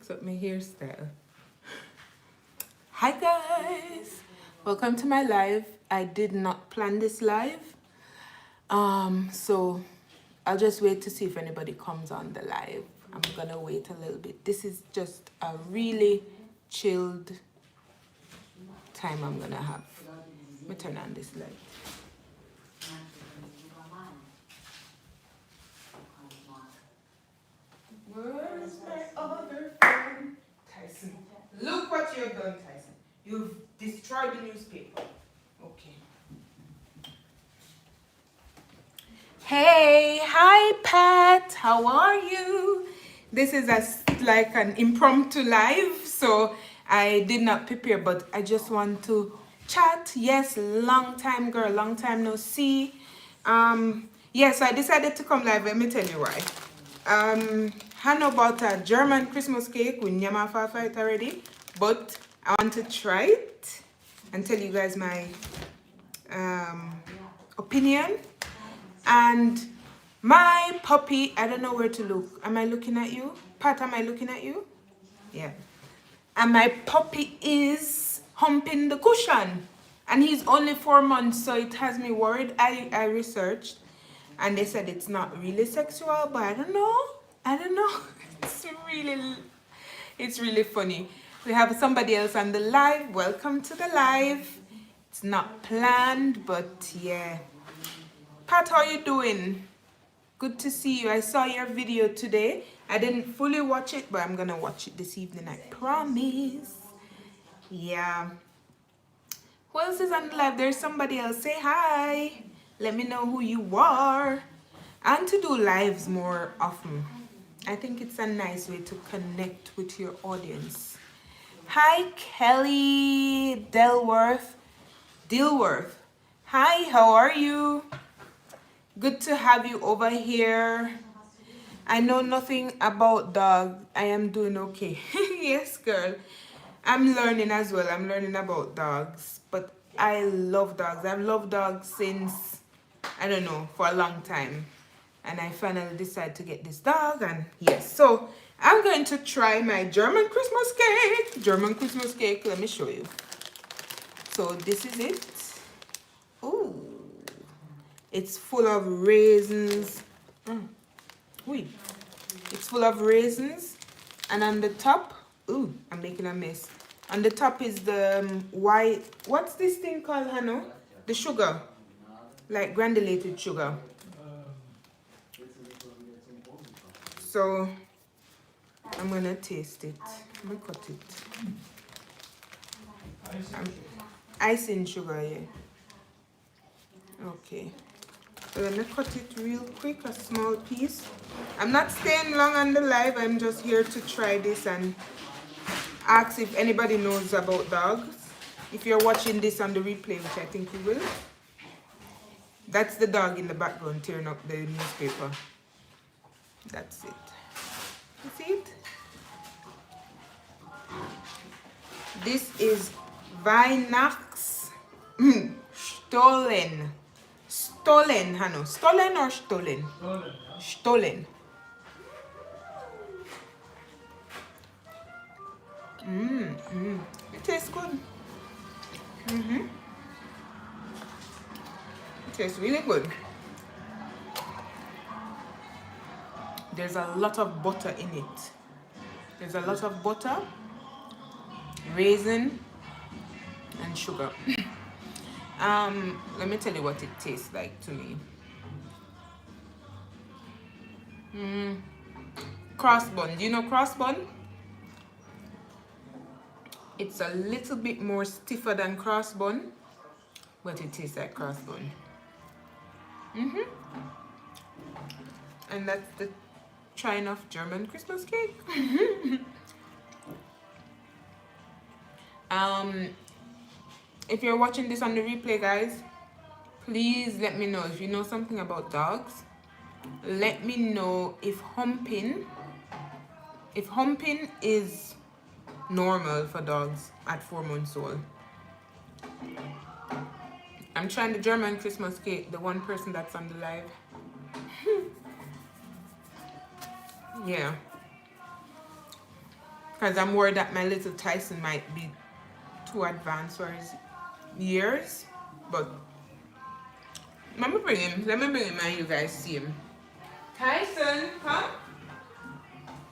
mix up my hairstyle. Hi guys, welcome to my live. I did not plan this live, so I'll just wait to see if anybody comes on the live. I'm gonna wait a little bit. This is just a really chilled time I'm gonna have. Let me turn on this light. Where's my other phone? Tyson, look what you've done, Tyson. You've destroyed the newspaper. Okay. Hey, hi Pat, how are you? This is like an impromptu live, so I did not prepare, but I just want to chat. Yes, long time girl, long time no see. Yes, I decided to come live. Let me tell you why. I know about a German Christmas cake with nyama fight already, but I want to try it and tell you guys my opinion. And my puppy, I don't know where to look. Am I looking at you? Pat, am I looking at you? Yeah. And my puppy is humping the cushion. And he's only 4 months, so it has me worried. I researched and they said it's not really sexual, but I don't know. It's really funny. We have somebody else on the live. Welcome to the live. It's not planned, but yeah. Pat, how are you doing? Good to see you. I saw your video today. I didn't fully watch it, but I'm gonna watch it this evening, I promise. Yeah. Who else is on the live? There's somebody else. Say hi. Let me know who you are. And to do lives more often. I think it's a nice way to connect with your audience. Hi, Kelly Dilworth. Hi, how are you? Good to have you over here. I know nothing about dogs. I am doing okay. Yes, girl. I'm learning as well. I'm learning about dogs. But I love dogs. I've loved dogs since, I don't know, for a long time. And I finally decided to get this dog. And yes, so I'm going to try my German Christmas cake. Let me show you. So this is it. Ooh. It's full of raisins. It's full of raisins. And on the top, ooh, I'm making a mess. On the top is the white, what's this thing called, Hano? The sugar, like granulated sugar. So I'm gonna taste it. I'm gonna cut it. Icing sugar, yeah. Okay. So let me cut it real quick, a small piece. I'm not staying long on the live. I'm just here to try this and ask if anybody knows about dogs. If you're watching this on the replay, which I think you will. That's the dog in the background tearing up the newspaper. That's it. You see it? This is Weihnachts Stollen. Stolen, Hanno. Stolen or stolen? Stolen. It tastes good. It tastes really good. There's a lot of butter in it. There's a lot of butter, raisin, and sugar. Let me tell you what it tastes like to me. Cross bun. Do you know cross bun? It's a little bit more stiffer than cross bun, but it tastes like cross bun. And that's the trying of German Christmas cake. If you're watching this on the replay, guys, please let me know if you know something about dogs. Let me know if humping is normal for dogs at 4 months old. I'm trying the German Christmas cake, the one person that's on the live. Yeah. Because I'm worried that my little Tyson might be too advanced for his years. But let me bring him and you guys see him. Tyson, come.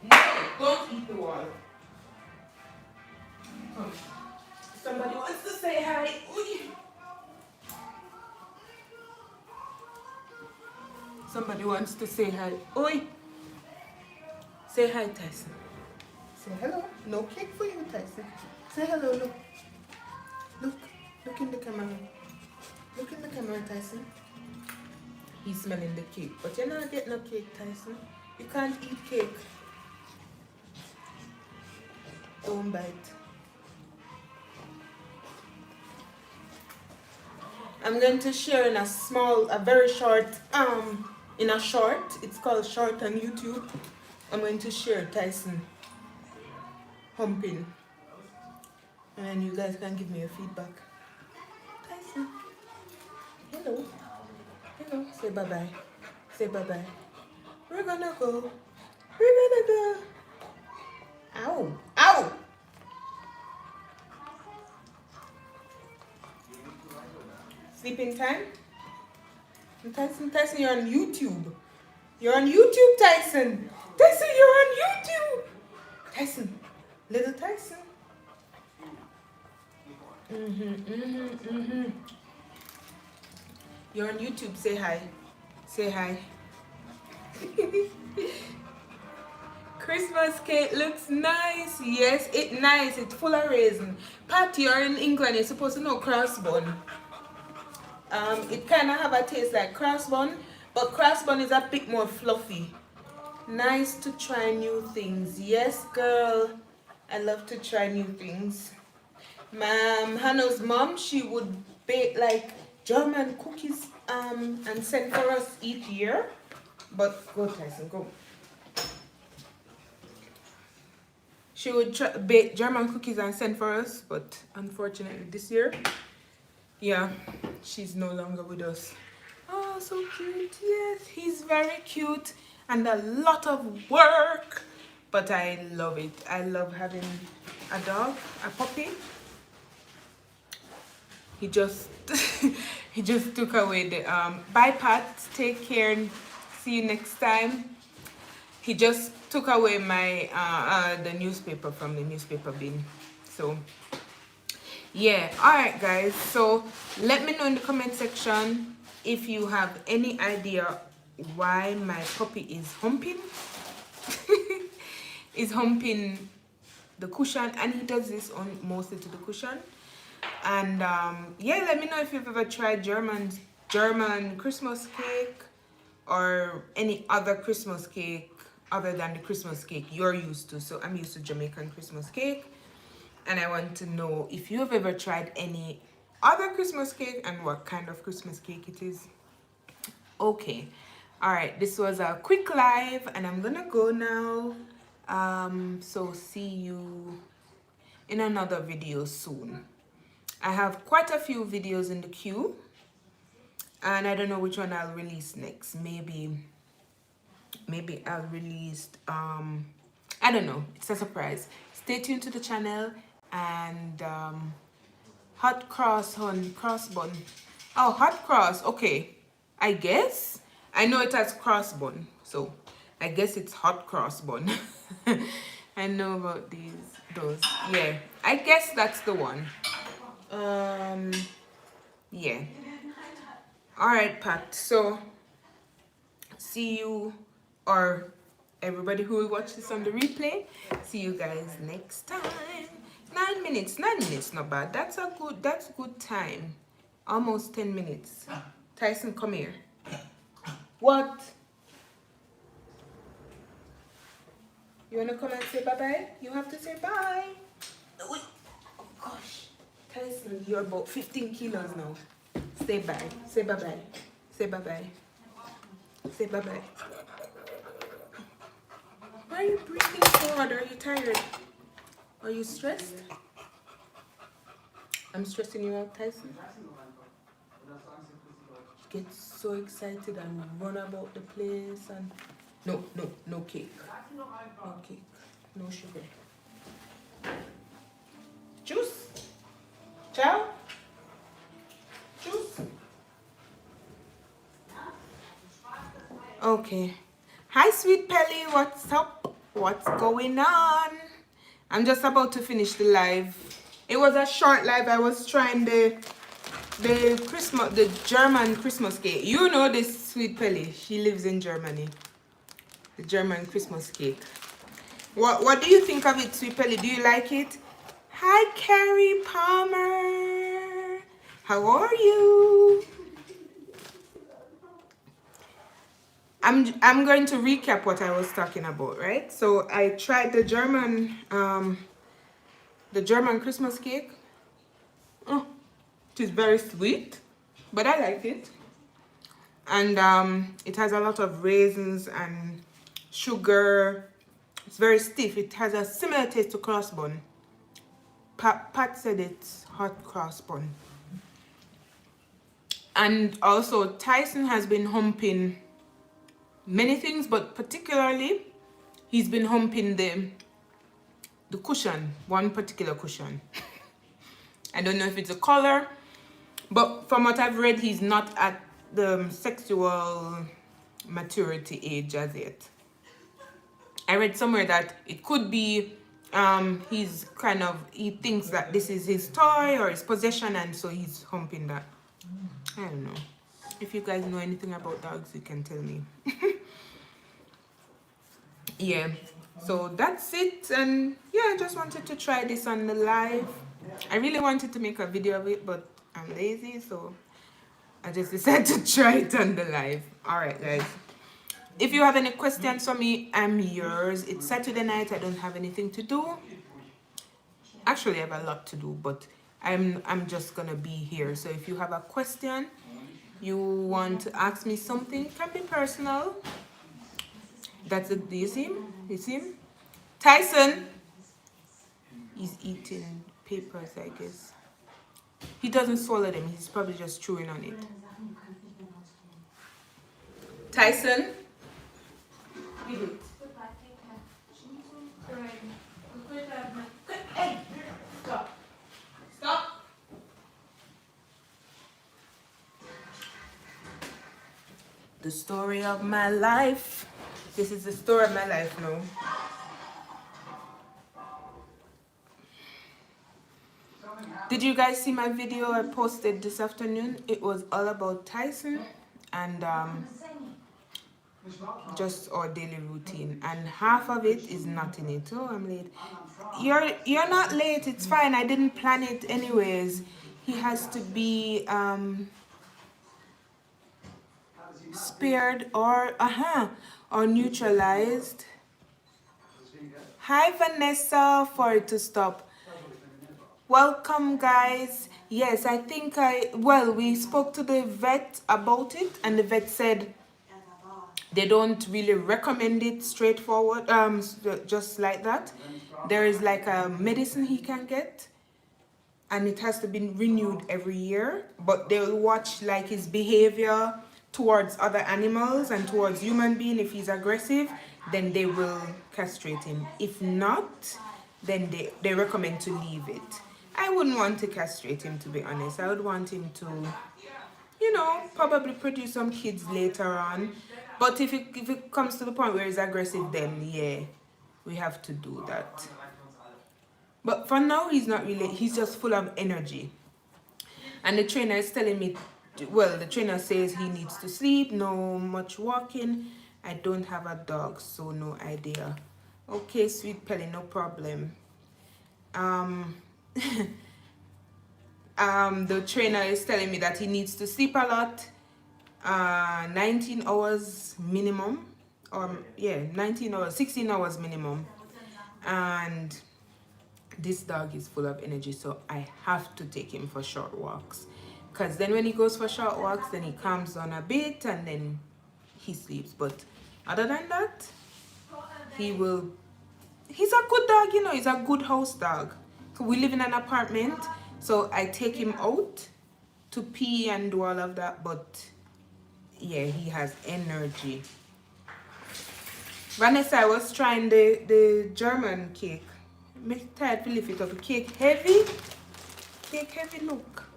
No, don't eat the wall. Come. Somebody wants to say hi. Ooh. Somebody wants to say hi. Oi. Say hi, Tyson. Say hello. No cake for you, Tyson. Say hello, look. Look in the camera. Look in the camera, Tyson. He's smelling the cake. But you're not getting no cake, Tyson. You can't eat cake. Don't bite. I'm going to share in a very short, in a short. It's called short on YouTube. I'm going to share Tyson humping. And you guys can give me your feedback. Tyson. Hello. Hello. Say bye-bye. Say bye-bye. We're gonna go. We're gonna go. Ow. Ow. Sleeping time? Tyson, you're on YouTube. You're on YouTube, Tyson. Tyson, you're on YouTube. Tyson. Little Tyson. You're on YouTube. Say hi. Say hi. Christmas cake looks nice. Yes, it's nice. It's full of raisin. Pat, you're in England. You're supposed to know crossbun. It kind of have a taste like crossbun, but crossbun is a bit more fluffy. Nice to try new things. Yes, girl. I love to try new things. Hannah's mom, she would bake like German cookies and send for us each year. But go, Tyson, go. She would bake German cookies and send for us, but unfortunately this year, yeah, she's no longer with us. Oh, so cute. Yes, he's very cute and a lot of work, but I love it. I love having a dog, a puppy. He just he just took away the bye Pat, take care and see you next time. He just took away my the newspaper from the newspaper bin. So yeah, all right guys, so let me know in the comment section if you have any idea why my puppy is humping. Is humping the cushion, and he does this on mostly to the cushion. And yeah, let me know if you've ever tried German Christmas cake or any other Christmas cake other than the Christmas cake you're used to. So I'm used to Jamaican Christmas cake, and I want to know if you've ever tried any other Christmas cake and what kind of Christmas cake it is. Okay, all right, this was a quick live and I'm gonna go now. So see you in another video soon. I have quite a few videos in the queue and I don't know which one I'll release next. Maybe I'll release I don't know, it's a surprise. Stay tuned to the channel. And hot cross bun. Oh, hot cross. Okay, I guess I know it has cross bun, so I guess it's hot cross bun. I know about those. Yeah, I guess that's the one. Yeah. All right, Pat. So see you, or everybody who will watch this on the replay. See you guys next time. 9 minutes, not bad. That's good time. Almost 10 minutes. Tyson, come here. What? You wanna come and say bye-bye? You have to say bye. Oh gosh. Tyson, you're about 15 kilos now. Say bye. Say bye-bye. Say bye-bye. Say bye-bye. Why are you breathing so hard? Are you tired? Are you stressed? I'm stressing you out, Tyson. Get so excited and run about the place and no cake. No cake. No sugar. Okay. Hi, Sweet Pelly. What's up? What's going on? I'm just about to finish the live. It was a short live. I was trying the German Christmas cake. You know this Sweet Pelly. She lives in Germany. The German Christmas cake. What do you think of it, Sweet Pelly? Do you like it? Hi, Carrie Palmer. How are you? I'm going to recap what I was talking about, right? So I tried the German Christmas cake. Oh, it is very sweet, but I like it. And it has a lot of raisins and sugar. It's very stiff. It has a similar taste to cross bun. Pat said it's hot cross bun. And also Tyson has been humping many things, but particularly he's been humping the cushion, one particular cushion. I don't know if it's a color, but from what I've read, he's not at the sexual maturity age as yet. I read somewhere that it could be he thinks that this is his toy or his possession, and so he's humping that. I don't know. If you guys know anything about dogs, you can tell me. Yeah, so that's it. And yeah, I just wanted to try this on the live. I really wanted to make a video of it, but I'm lazy, so I just decided to try it on the live. Alright guys, if you have any questions for me, I'm yours. It's Saturday night. I don't have anything to do. Actually, I have a lot to do, but I'm just gonna be here. So if you have a question, you want to ask me something, it can be personal. That's it. Do you see him? You see him? Tyson! He's eating papers, I guess. He doesn't swallow them. He's probably just chewing on it. Tyson? Give it. Hey! Stop. Stop! The story of my life. This is the story of my life now. Did you guys see my video I posted this afternoon? It was all about Tyson and just our daily routine, and half of it is not in it. Oh, I'm late. You're not late. It's fine. I didn't plan it anyways. He has to be spared or neutralized. Hi Vanessa, for it to stop. Welcome guys. Yes, I think we spoke to the vet about it, and the vet said they don't really recommend it straightforward, just like that. There is like a medicine he can get, and it has to be renewed every year, but they'll watch like his behavior towards other animals and towards human being. If he's aggressive, then they will castrate him. If not, then they recommend to leave it. I wouldn't want to castrate him, to be honest. I would want him to, probably produce some kids later on. But if it comes to the point where he's aggressive, then yeah, we have to do that. But for now, he's just full of energy. And the trainer is telling me, the trainer says he needs to sleep, no much walking. I don't have a dog, so no idea. Okay, Sweet Pelly, no problem. The trainer is telling me that he needs to sleep a lot, 19 hours minimum, 19 hours, 16 hours minimum. And this dog is full of energy, so I have to take him for short walks. Because then when he goes for short walks, then he calms down a bit and then he sleeps. But other than that, he's a good dog, he's a good house dog. We live in an apartment, so I take him out to pee and do all of that. But yeah, he has energy. Vanessa, I was trying the German cake. I'm tired to lift it up. Cake heavy, look.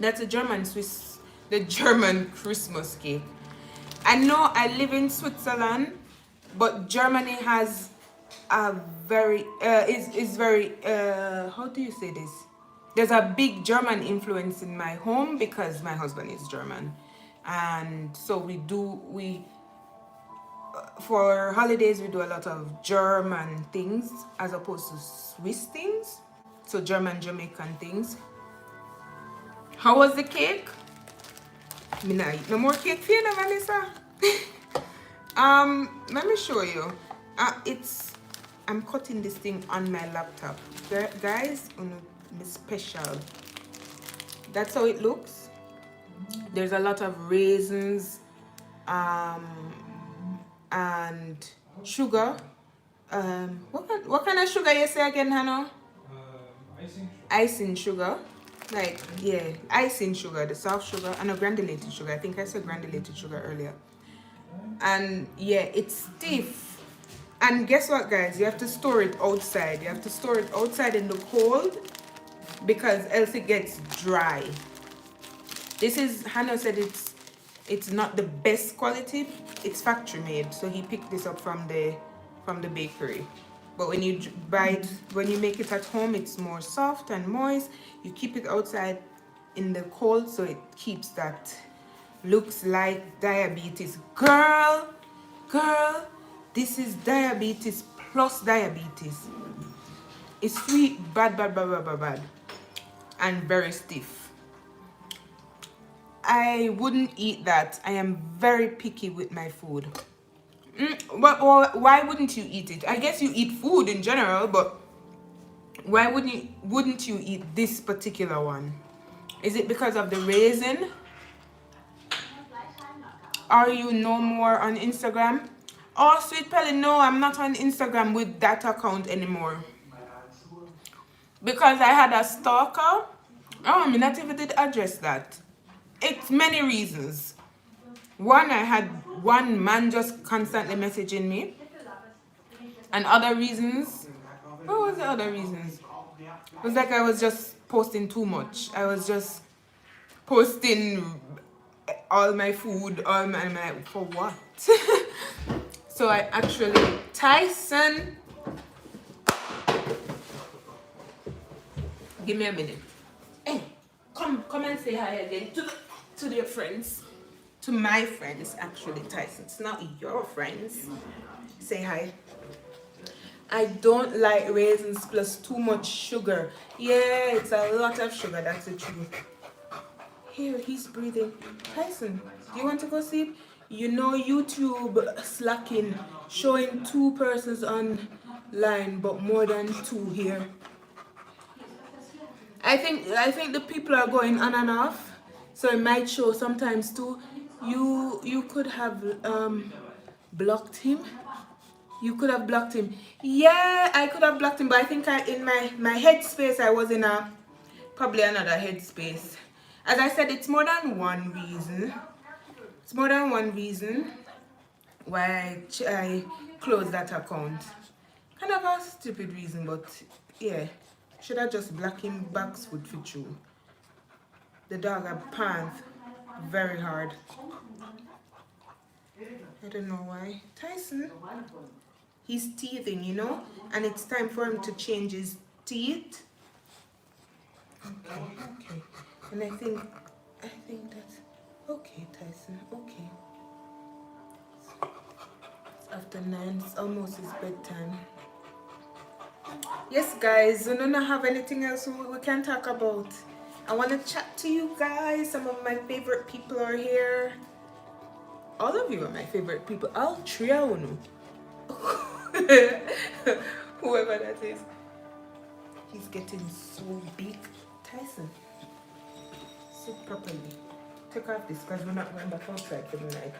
That's the German Christmas cake. I know I live in Switzerland, but Germany has a very is very how do you say this? There's a big German influence in my home because my husband is German, and so we for holidays we do a lot of German things as opposed to Swiss things. So German Jamaican things. How was the cake? Me not eat no more cake for you, no, Vanessa. Let me show you. I'm cutting this thing on my laptop. Guys, special. That's how it looks. There's a lot of raisins, and sugar. What kind of sugar you say again, Hannah? Icing sugar. Like, yeah, icing sugar, the soft sugar, and a granulated sugar. I think I said granulated sugar earlier. And yeah, it's stiff. And guess what, guys? You have to store it outside. You have to store it outside in the cold because else it gets dry. This is, Hannah said it's not the best quality. It's factory made, so he picked this up from the bakery. But when you buy it, when you make it at home, it's more soft and moist. You keep it outside in the cold, so it keeps that. Looks like diabetes. Girl, this is diabetes plus diabetes. It's sweet, bad, and very stiff. I wouldn't eat that. I am very picky with my food. But why wouldn't you eat it? I guess you eat food in general, but why wouldn't you eat this particular one? Is it because of the raisin? Are you no more on Instagram? Oh, Sweet Pelly, no, I'm not on Instagram with that account anymore. Because I had a stalker. Oh, I not even did address that. It's many reasons. One, I had one man just constantly messaging me. And other reasons, what was the other reasons? It was like I was just posting too much. I was just posting all my food, all my for what? So I actually, Tyson, give me a minute. Hey, come and say hi again to your friends. To my friends, actually, Tyson. It's not your friends. Say hi. I don't like raisins plus too much sugar. Yeah, it's a lot of sugar, that's the truth. Here, he's breathing. Tyson, do you want to go sleep? You know YouTube slacking, showing 2 persons online, but more than 2 here. I think the people are going on and off, so it might show sometimes too. You could have blocked him. You could have blocked him. Yeah, I could have blocked him, but I think in my headspace I was in probably another headspace. As I said, it's more than one reason. It's more than one reason why I closed that account. Kind of a stupid reason, but yeah. Should I just block him back would fit you. The dog had pants very hard. I don't know why. Tyson, he's teething, you know, and it's time for him to change his teeth. Okay. And I think that's okay, Tyson. Okay. It's after 9. It's almost his bedtime. Yes, guys. I don't have anything else we can talk about. I want to chat to you guys. Some of my favorite people are here. All of you are my favorite people. All 3 of you. Whoever that is. He's getting so big. Tyson, sit properly. Take off this because we're not going back outside for the night.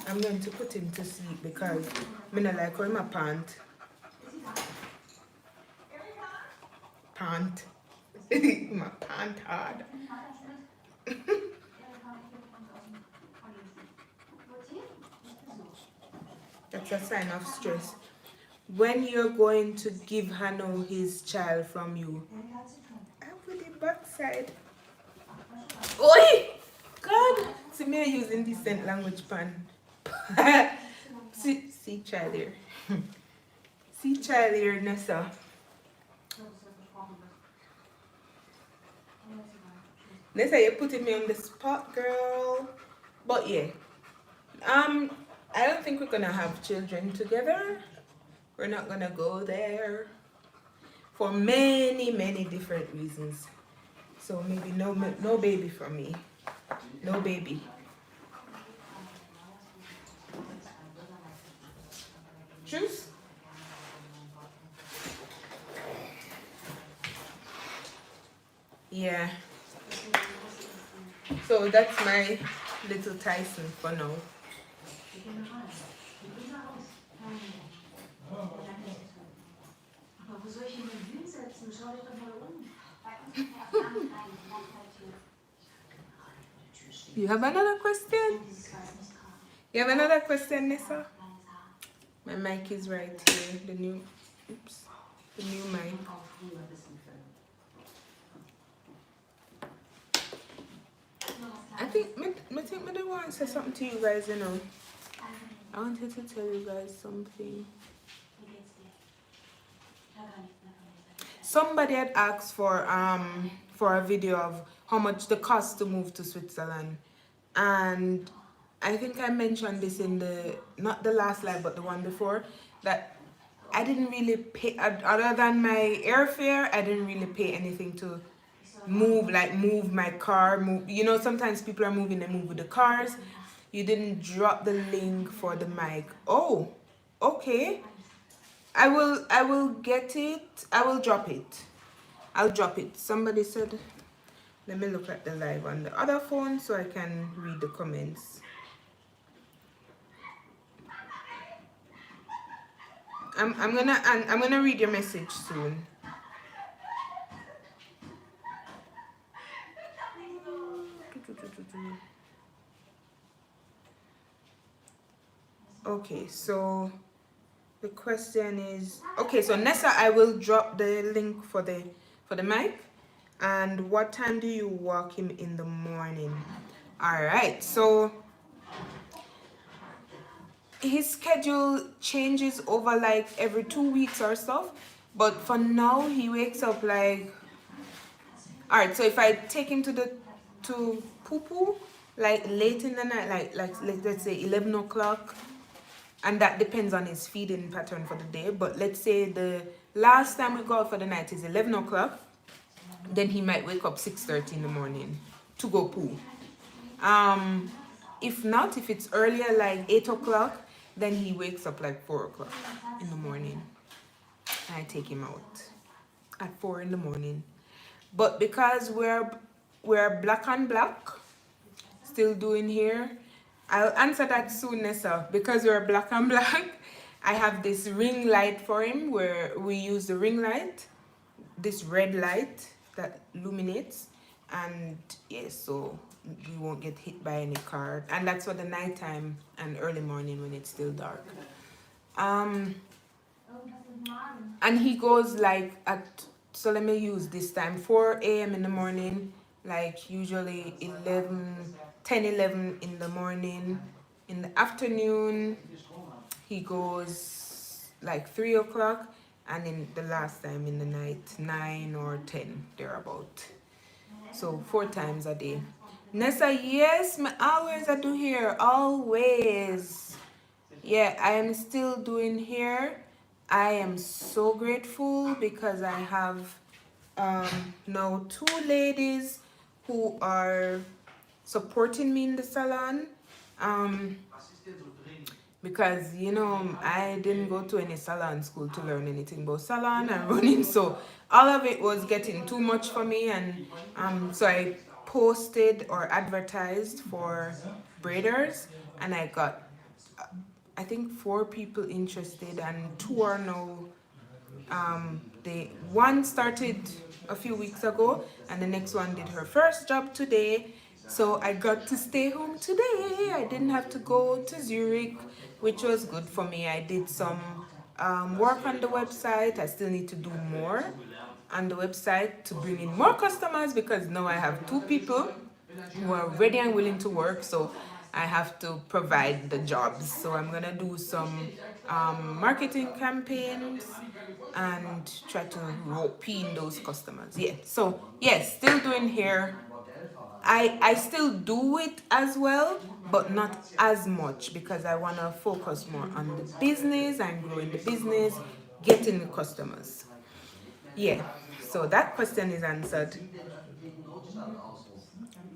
I'm going to put him to sleep because I don't like how my pant. My pant hard. That's a sign of stress. When you're going to give Hano his child from you, I put it back side. Oi! God! See me using decent language pan. see child here. See child here, Nessa. Nessa, you're putting me on the spot, girl. But yeah. I don't think we're gonna have children together. We're not gonna go there for many different reasons. So maybe no baby for me. No baby. Juice? Yeah. So that's my little Tyson for now. You have another question? You have another question, Nessa? My mic is right here. The new mic. I think I do want to say something to you guys, you know. I wanted to tell you guys something. Somebody had asked for a video of how much the cost to move to Switzerland, and I think I mentioned this in not the last live but the one before, that I didn't really pay, other than my airfare, I didn't really pay anything to move my car, you know, sometimes people are moving, they move with the cars. You didn't drop the link for the mic. Oh, okay. I will get it. I will drop it. I'll drop it. Somebody said, let me look at the live on the other phone so I can read the comments. I'm gonna read your message soon. Okay, so the question is, okay, so Nessa, I will drop the link for the mic. And what time do you walk him in the morning? All right, so his schedule changes over like every 2 weeks or so, but for now he wakes up like, all right, so if I take him to poo-poo like late in the night, like let's say 11 o'clock, and that depends on his feeding pattern for the day, but let's say the last time we go out for the night is 11 o'clock, then he might wake up 6:30 in the morning to go poo. If not, if it's earlier like 8 o'clock, then he wakes up like 4 o'clock in the morning. And I take him out at 4 in the morning. But because we're black on black, still doing here, I'll answer that soon, Nessa. Because we're black on black, I have this ring light for him where we use the ring light, this red light that illuminates, and yes, so we won't get hit by any car, and that's for the nighttime and early morning when it's still dark. And he goes like so let me use this time 4 a.m. in the morning, like usually 10 11 in the morning. In the afternoon he goes like 3 o'clock, and in the last time in the night 9 or 10 thereabout. So 4 times a day. Nessa, yes, I do hair, always. Yeah, I am still doing hair. I am so grateful because I have now 2 ladies who are supporting me in the salon. Because, you know, I didn't go to any salon school to learn anything about salon and running, so all of it was getting too much for me, and so I posted or advertised for braiders, and I got I think 4 people interested, and 2 are now one started a few weeks ago, and the next one did her first job today. So I got to stay home today. I didn't have to go to Zurich, which was good for me. I did some work on the website. I still need to do more. on the website to bring in more customers, because now I have 2 people who are ready and willing to work, so I have to provide the jobs. So I'm gonna do some marketing campaigns and try to rope in those customers. Yeah, so yes, still doing hair. I still do it as well, but not as much, because I want to focus more on the business and growing the business, getting the customers. Yeah, so that question is answered.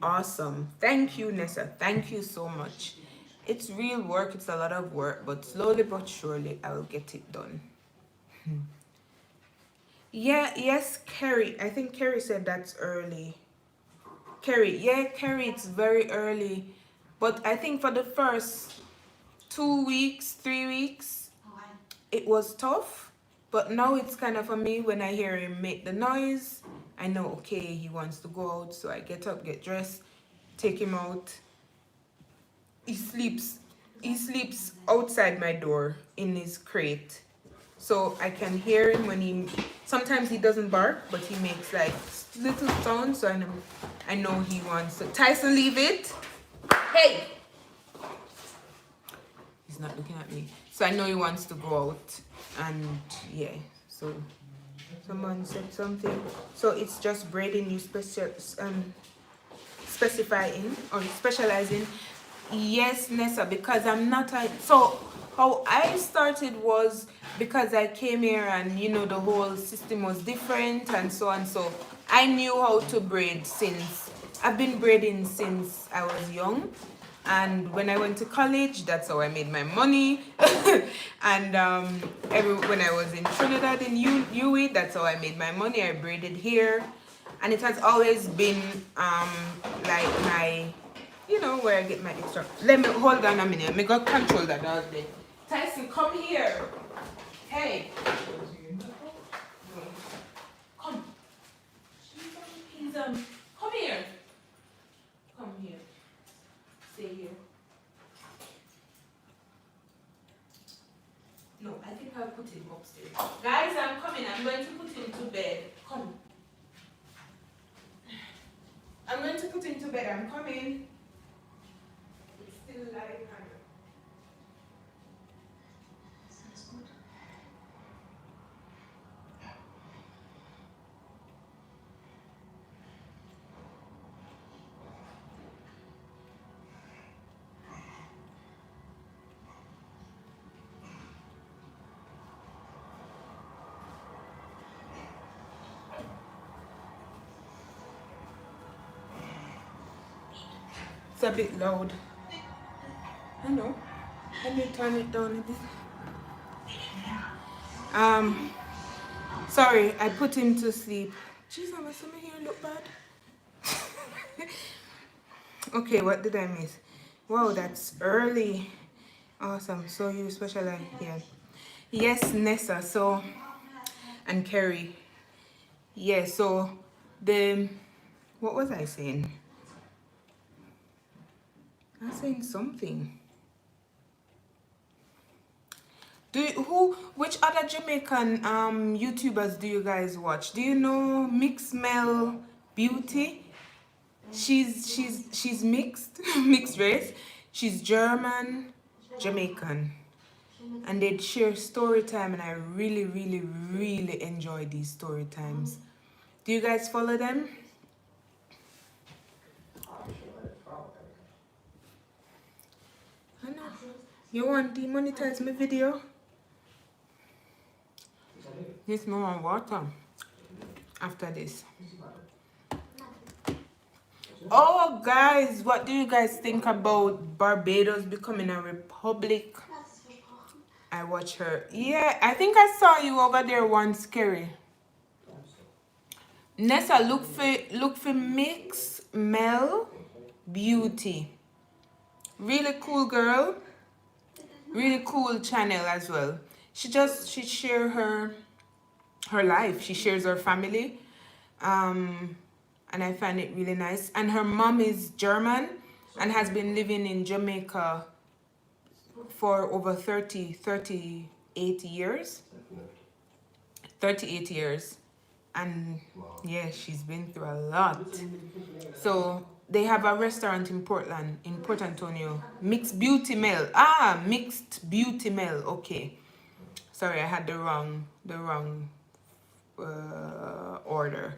Awesome. Thank you, Nessa. Thank you so much. It's real work. It's a lot of work, but slowly but surely I will get it done. Yeah, yes, Kerry. I think Kerry said that's early. Kerry, yeah, Kerry, it's very early. But I think for the first 2 weeks, 3 weeks, it was tough. But now it's kind of for me, when I hear him make the noise, I know, okay, he wants to go out. So I get up, get dressed, take him out. He sleeps outside my door in his crate. So I can hear him when sometimes he doesn't bark, but he makes like little sounds. So I know he wants to. Tyson, leave it. Hey! He's not looking at me. So I know he wants to go out. And yeah, so someone said something. So it's just braiding you specify in or specialize in. Yes, Nessa, because I'm not so how I started was because I came here and the whole system was different and so on. So I knew how to braid since I've been braiding since I was young. And when I went to college, that's how I made my money. And when I was in Trinidad in UWI, that's how I made my money. I braided here. And it has always been like my, where I get my extra. Let me hold on a minute. Let me go control that all day. Tyson, come here. Hey. Come. He's come here. Come here. Stay here. No, I think I'll put him upstairs. Guys, I'm coming. I'm going to put him to bed. Come. I'm going to put him to bed. I'm coming. It's still live. Sounds good. It's a bit loud. I know. Let me turn it down a bit. Sorry, I put him to sleep. Jeez, I'm assuming here look bad. Okay, what did I miss? Wow, that's early. Awesome. So you specialize here. Yes, Nessa. So and Kerry. Yeah, so what was I saying? I was saying something. Which other Jamaican YouTubers do you guys watch? Do you know Mixed Mel Beauty? She's mixed, mixed race. She's German, Jamaican. And they'd share story time, and I really, really, really enjoy these story times. Do you guys follow them? I know. You want to demonetize my video? This more on water after this. Oh, guys, what do you guys think about Barbados becoming a republic? I watch her. Yeah, I think I saw you over there once, Kerry. Nessa, look for Mixed Mel Beauty. Really cool girl. Really cool channel as well. She share her life. She shares her family. And I find it really nice. And her mom is German and has been living in Jamaica for over 38 years. 38 years. And yeah, she's been through a lot. So they have a restaurant in Portland, in Port Antonio. Mixed Beauty Meal. Mixed Beauty Meal. Okay. Sorry, I had the wrong order.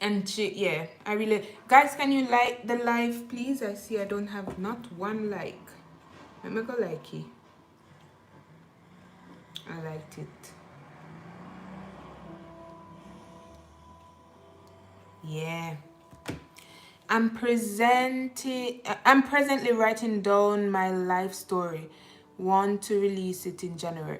And yeah, I really, guys, can you like the live, please? I see I don't have not one like. Let me go like it. I liked it. Yeah. I'm presently writing down my life story. Want to release it in January.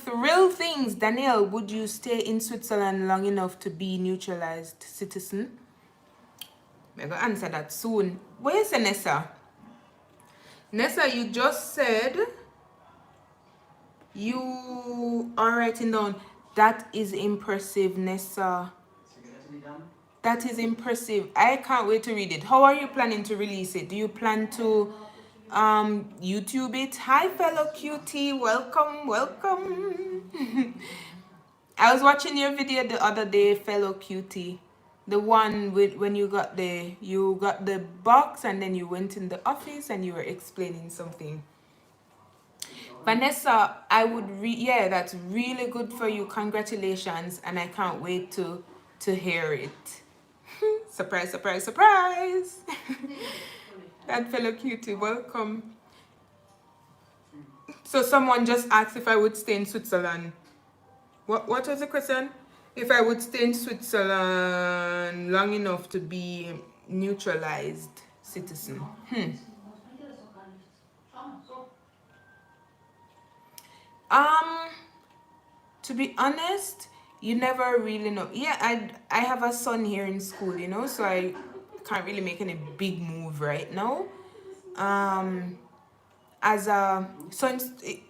Thrill things. Danelle, would you stay in Switzerland long enough to be neutralized citizen? I'm gonna answer that soon. Where's Nessa? Nessa, you just said you are writing down. That is impressive, Nessa. That is impressive. I can't wait to read it. How are you planning to release it? Do you plan to YouTube it? Hi, fellow cutie. Welcome, welcome. I was watching your video the other day, fellow cutie. The one with when you got the box and then you went in the office and you were explaining something. Vanessa, I would yeah, that's really good for you. Congratulations, and I can't wait to hear it. Surprise, surprise, surprise. That fellow cutie, welcome. So someone just asked if I would stay in Switzerland. What was the question? If I would stay in Switzerland long enough to be neutralized citizen. To be honest, you never really know. Yeah, I have a son here in school, you know, so I can't really make any big move right now. So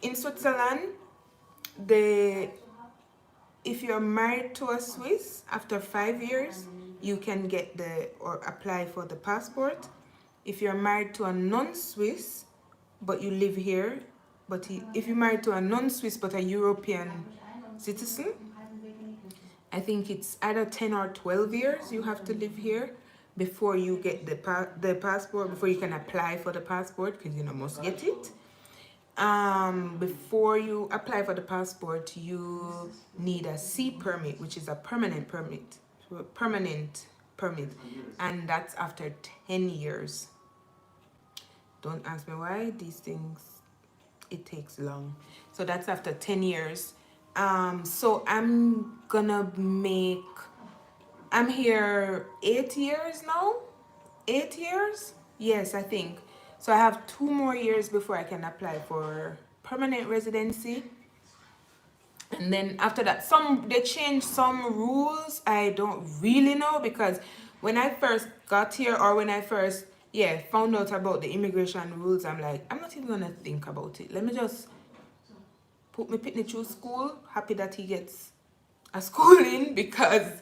in Switzerland, if you're married to a Swiss, after 5 years, you can get or apply for the passport. If you're married to a non-Swiss, but you live here, but if you're married to a non-Swiss but a European citizen, I think it's either 10 or 12 years you have to live here before you get the passport, before you can apply for the passport, because you must get it. Before you apply for the passport, you need a C permit, which is a permanent permit, and that's after 10 years. Don't ask me why these things, it takes long. So that's after 10 years. So I'm here 8 years now. 8 years? Yes, I think. So I have 2 more years before I can apply for permanent residency. And then after that, they changed some rules. I don't really know, because when I first got here, or when I first found out about the immigration rules, I'm like, I'm not even gonna think about it. Let me just put my pitney through school, happy that he gets a schooling, because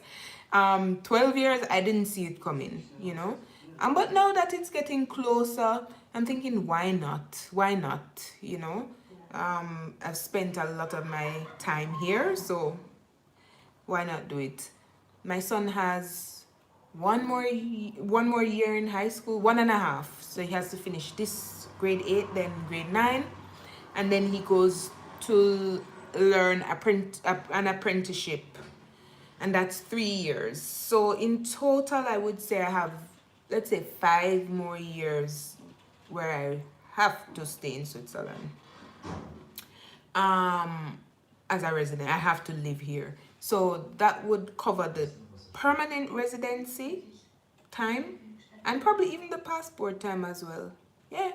12 years, I didn't see it coming, you know. But now that it's getting closer, I'm thinking, why not? Why not, you know? I've spent a lot of my time here, so why not do it? My son has one more year in high school, 1.5. So he has to finish this grade 8, then grade 9, and then he goes to learn an apprenticeship, and that's 3 years. So in total, I would say I have, let's say, 5 more years where I have to stay in Switzerland. As a resident, I have to live here. So that would cover the permanent residency time, and probably even the passport time as well. Yeah.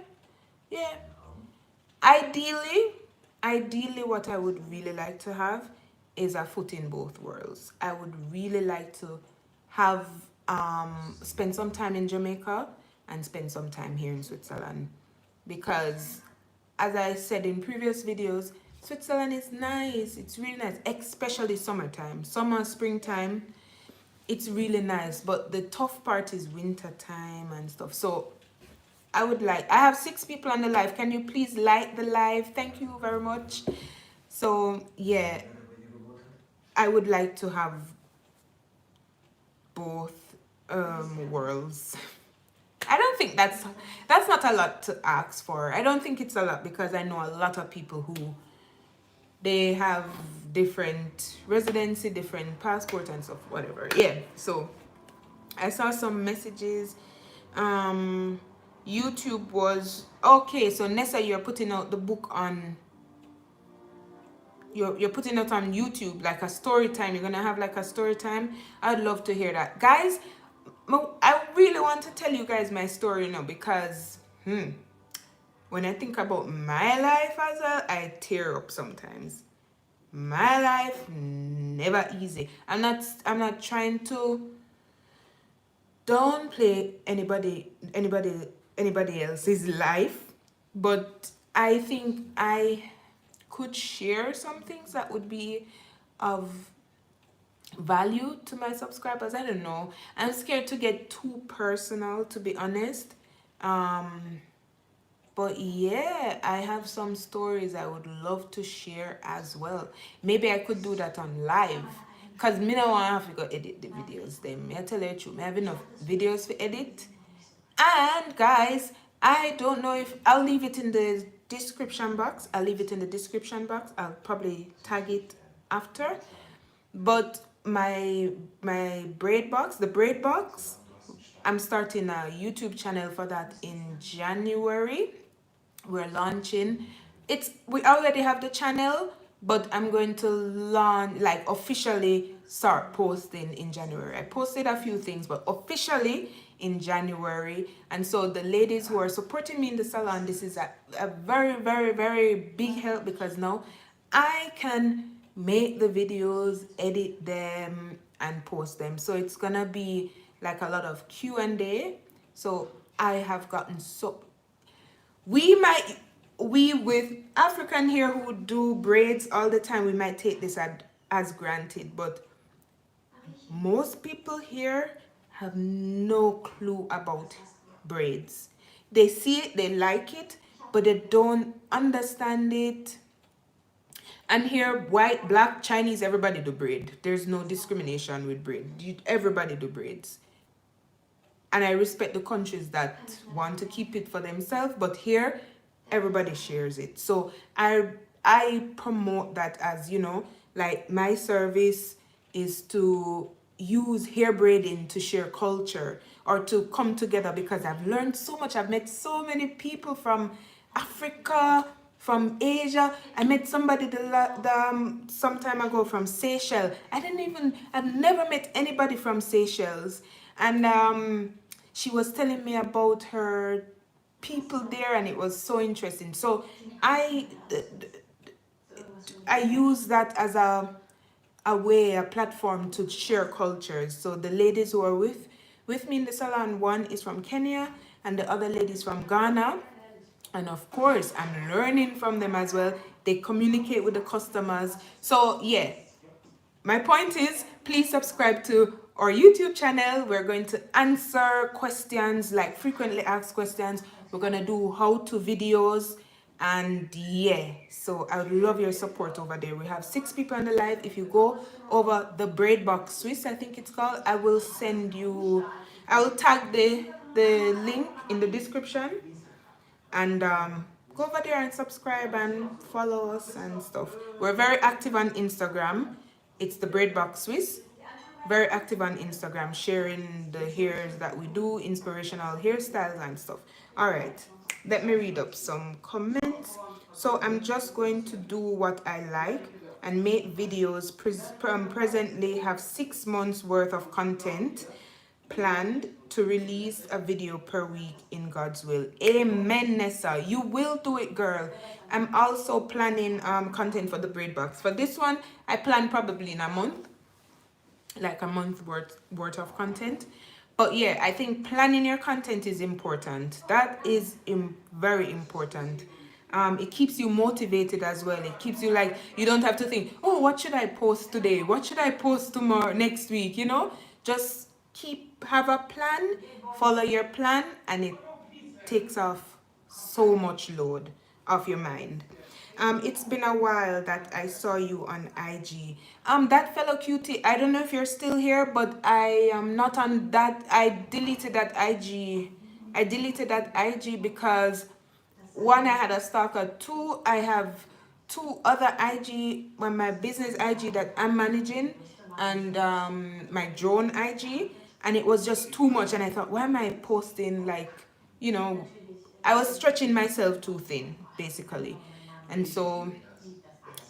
Ideally, what I would really like to have is a foot in both worlds. I would really like to have spend some time in Jamaica and spend some time here in Switzerland, because as I said in previous videos, Switzerland is nice. It's really nice, especially summertime, springtime. It's really nice, but the tough part is winter time and stuff. So I would like, I have 6 people on the live. Can you please like the live? Thank you very much. So yeah, I would like to have both worlds. I don't think that's not a lot to ask for. I don't think it's a lot because I know a lot of people who they have different residency, different passport and stuff, whatever. Yeah. So I saw some messages. YouTube was okay. So Nessa, you're putting out the book on. You're putting it on YouTube, like a story time. You're gonna have like a story time. I'd love to hear that, guys. I really want to tell you guys my story now because when I think about my life as well, I tear up sometimes. My life never easy. I'm not trying to downplay anybody else's life, but I think I could share some things that would be of value to my subscribers. I don't know. I'm scared to get too personal, to be honest. But yeah, I have some stories I would love to share as well. Maybe I could do that on live. Because me don't want to have to go edit the videos. Then me I tell you the truth. I have enough videos to edit. And guys, I don't know if I'll leave it in the description box. I'll probably tag it after. But my braid box, the braid box, I'm starting a YouTube channel for that in January. We're launching. We already have the channel, but I'm going to launch, like officially start posting in January. I posted a few things, but officially in January. And so the ladies who are supporting me in the salon, this is a very, very, very big help because now I can make the videos, edit them, and post them. So it's gonna be like a lot of Q&A. So I have gotten so we with African here who do braids all the time, we might take this as granted, but most people here have no clue about braids. They see it, they like it, but they don't understand it. And here, white, black, Chinese, everybody do braid. There's no discrimination with braid. Everybody do braids. And I respect the countries that want to keep it for themselves, but here, everybody shares it. So I promote that as, like my service is to use hair braiding to share culture or to come together because I've learned so much. I've met so many people from Africa, from Asia. I met somebody some time ago from Seychelles. I've never met anybody from Seychelles. And she was telling me about her people there, and it was so interesting. So I use that as a platform to share cultures. So the ladies who are with me in the salon, one is from Kenya and the other lady is from Ghana. And of course, I'm learning from them as well. They communicate with the customers. So yeah, my point is, please subscribe to our YouTube channel. We're going to answer questions, like frequently asked questions. We're going to do how-to videos. And yeah, so I would love your support over there. We have 6 people on the live. If you go over the Braid Box Swiss, I think it's called, I will tag the link in the description. And go over there and subscribe and follow us and stuff. We're very active on Instagram. It's the Braid Box Swiss. Very active on Instagram, sharing the hairs that we do, inspirational hairstyles and stuff. All right, let me read up some comments. So I'm just going to do what I like and make videos. Presently have 6 months worth of content planned to release a video per week in God's will. Amen, Nessa. You will do it, girl. I'm also planning content for the braid box. For this one, I plan probably in a month, like a month worth of content. But yeah, I think planning your content is important. That is very important. It keeps you motivated as well. It keeps you like, you don't have to think, oh, what should I post today? What should I post tomorrow, next week? Just have a plan, follow your plan, and it takes off so much load off your mind. It's been a while that I saw you on IG. That fellow cutie, I don't know if you're still here, but I am not on that. I deleted that IG. I deleted that IG because one, I had a stalker. Two, I have two other IG, well, my business IG that I'm managing, and my drone IG, and it was just too much. And I thought, why am I posting, like, you know, I was stretching myself too thin, basically. And so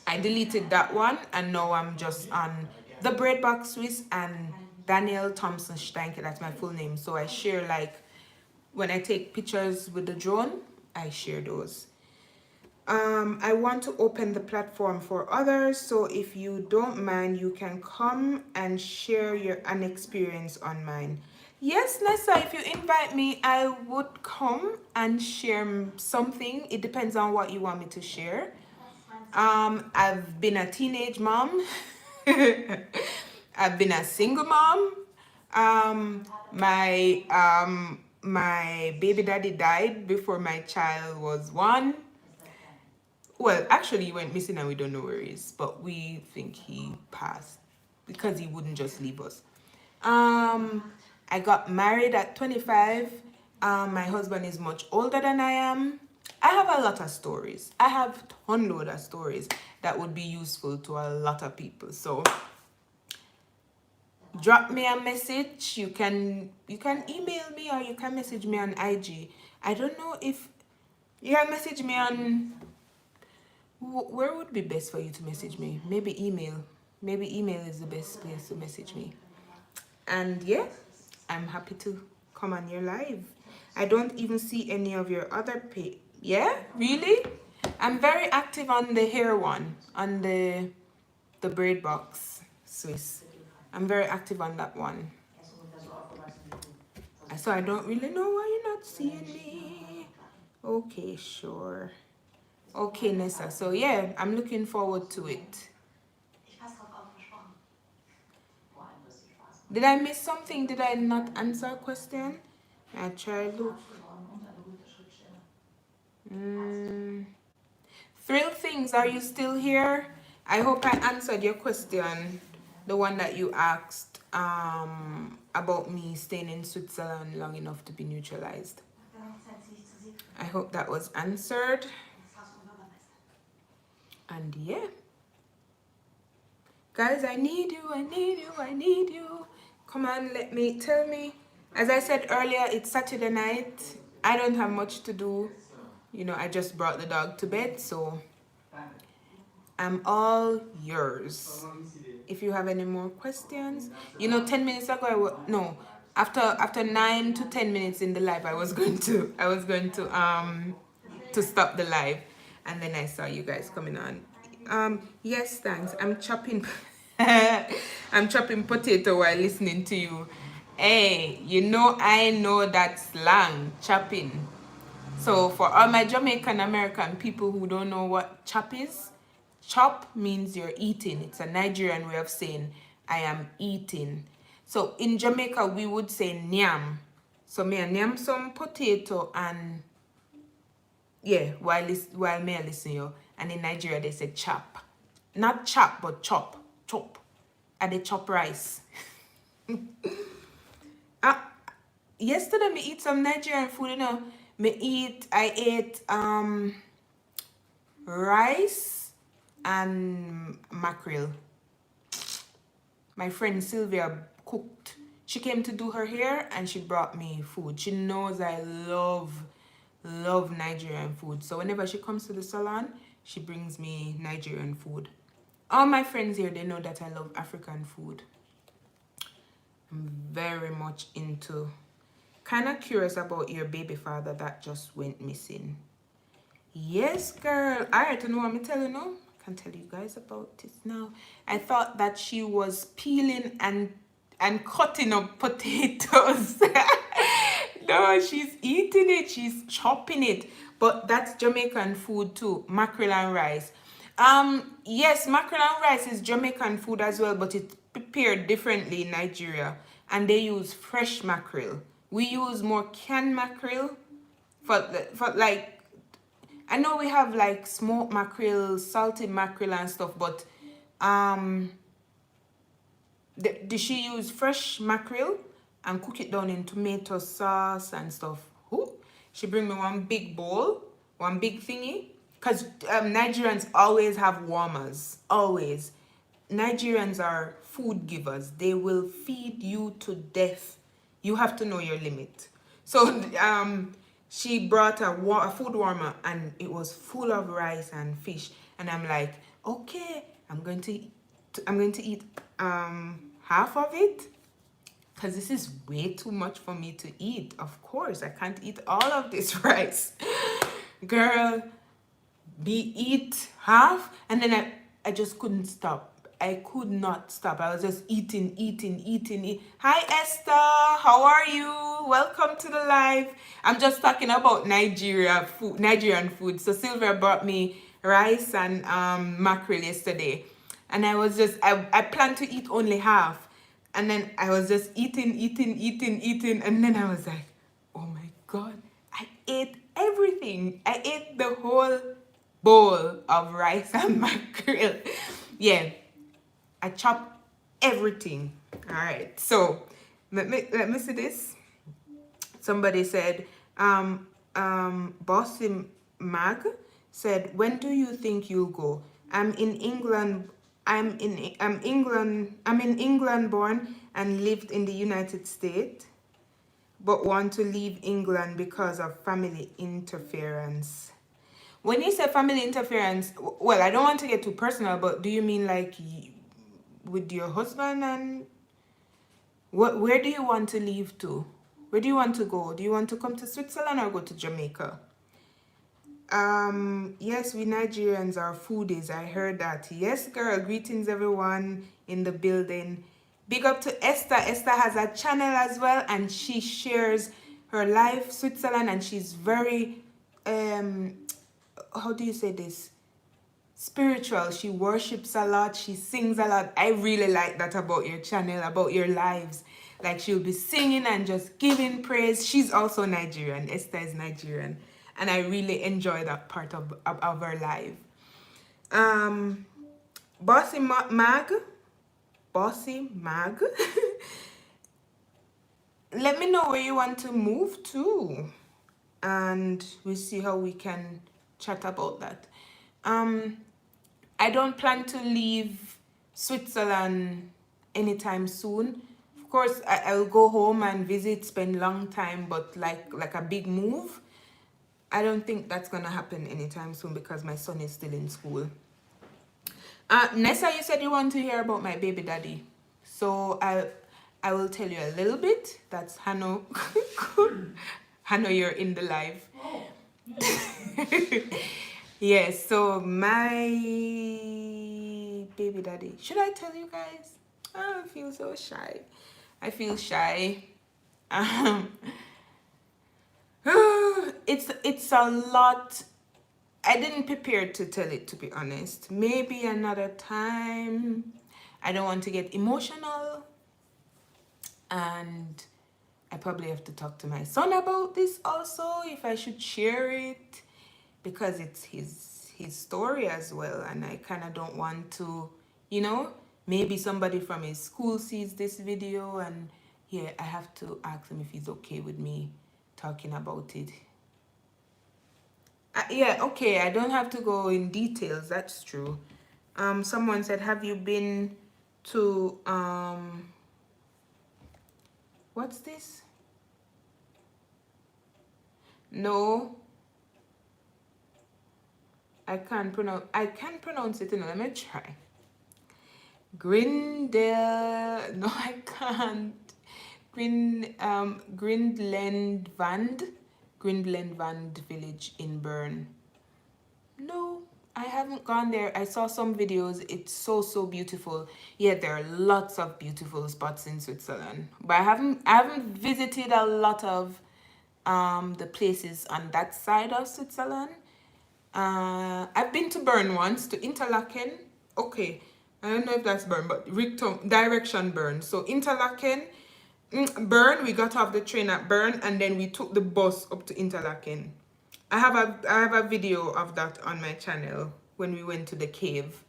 I deleted that one, and now I'm just on the Breadbox Swiss and Danelle Thompson Steinke. That's my full name. So I share, like, when I take pictures with the drone, I share those. I want to open the platform for others, so if you don't mind, you can come and share an experience on mine. Yes, Nessa, if you invite me, I would come and share something. It depends on what you want me to share. I've been a teenage mom. I've been a single mom. My baby daddy died before my child was 1. Well, actually, he went missing and we don't know where he is, but we think he passed because he wouldn't just leave us. I got married at 25. My husband is much older than I am. I have a lot of stories. I have tonload of stories that would be useful to a lot of people. So drop me a message. You can email me or you can message me on IG. I don't know if you can message me on... Where would be best for you to message me? Maybe email. Maybe email is the best place to message me. And yeah, I'm happy to come on your live. I don't even see any of your other page. Yeah, really? I'm very active on the hair one, on the Breadbox Swiss. I'm very active on that one. So I don't really know why you're not seeing me. Okay, sure. Okay, Nessa. So yeah, I'm looking forward to it. Did I miss something? Did I not answer a question? I try look. Thrill Things, are you still here? I hope I answered your question, the one that you asked about me staying in Switzerland long enough to be neutralized. I hope that was answered. And yeah, guys, I need you, I need you, I need you. Come on, tell me. As I said earlier, it's Saturday night. I don't have much to do. You know, I just brought the dog to bed, so I'm all yours. If you have any more questions. You know, 10 minutes ago, after 9 to 10 minutes in the live, I was going to stop the live. And then I saw you guys coming on. Yes, thanks. I'm chopping potato while listening to you. Hey, you know, I know that slang, chopping. So for all my Jamaican American people who don't know what chop is, chop means you're eating. It's a Nigerian way of saying I am eating. So in Jamaica, we would say nyam. So me I nyam some potato and yeah, while me I listen you. And in Nigeria they say chop. Not chop, but chop. Chop. And they chop rice. Yesterday me eat some Nigerian food, you know. I ate rice and mackerel. My friend Sylvia cooked. She came to do her hair and she brought me food. She knows I love Nigerian food. So whenever she comes to the salon, she brings me Nigerian food. All my friends here, they know that I love African food. I'm very much into... Kind of curious about your baby father that just went missing. Yes, girl. Alright, you know what I'm telling you now? I can tell you guys about this now. I thought that she was peeling and cutting up potatoes. No, she's eating it. She's chopping it. But that's Jamaican food too. Mackerel and rice. Yes, mackerel and rice is Jamaican food as well, but it's prepared differently in Nigeria. And they use fresh mackerel. We use more canned mackerel for like, I know we have like smoked mackerel, salted mackerel and stuff, but did she use fresh mackerel and cook it down in tomato sauce and stuff? Ooh. She bring me one big bowl, one big thingy, because Nigerians always have warmers, always. Nigerians are food givers. They will feed you to death. You have to know your limit. So she brought a food warmer and it was full of rice and fish. And I'm like, okay, I'm going to eat half of it, because this is way too much for me to eat. Of course, I can't eat all of this rice. Girl, eat half, and then I just couldn't stop. I could not stop. I was just eating. Hi Esther, how are you? Welcome to the live. I'm just talking about Nigerian food. So Sylvia brought me rice and mackerel yesterday, and I planned to eat only half, and then I was just eating, and then I was like, oh my god, I ate everything. I ate the whole bowl of rice and mackerel. Yeah, I chopped everything. All right, so let me see this. Somebody said, Bossy Mag said, when do you think you'll go? I'm in England born and lived in the United States, but want to leave England because of family interference. When you say family interference, well, I don't want to get too personal, but do you mean like with your husband, and where do you want to leave to? Where do you want to go? Do you want to come to Switzerland or go to Jamaica? Yes, we Nigerians are foodies. I heard that. Yes, girl. Greetings, everyone in the building. Big up to Esther. Esther has a channel as well, and she shares her life Switzerland, and she's very how do you say this? Spiritual. She worships a lot. She sings a lot. I really like that about your channel, about your lives. Like, she'll be singing and just giving praise. She's also Nigerian. Esther is Nigerian. And I really enjoy that part of her life. Bossy Mag. Let me know where you want to move to, and we'll see how we can chat about that. I don't plan to leave Switzerland anytime soon. Of course, I will go home and visit, spend long time, but like a big move, I don't think that's gonna happen anytime soon because my son is still in school. Nessa, you said you want to hear about my baby daddy, so I will tell you a little bit. That's Hano. Hano, you're in the live. Oh. Yes, so my baby daddy. Should I tell you guys? Oh, I feel so shy. I feel shy. It's a lot. I didn't prepare to tell it, to be honest. Maybe another time. I don't want to get emotional. And I probably have to talk to my son about this also, if I should share it, because it's his story as well, and I kind of don't want to, maybe somebody from his school sees this video, and yeah, I have to ask him if he's okay with me talking about it. Yeah, okay, I don't have to go in details, that's true. Someone said, have you been to what's this? No, I can pronounce it. Let me try. Grindel. No, I can't. Grindlenvand village in Bern. No, I haven't gone there. I saw some videos. It's so beautiful. Yeah, there are lots of beautiful spots in Switzerland, but I haven't visited a lot of the places on that side of Switzerland. I've been to Bern once, to Interlaken. Okay, I don't know if that's Bern, but direction Bern. So Interlaken, Bern, we got off the train at Bern and then we took the bus up to Interlaken. I have a video of that on my channel when we went to the cave.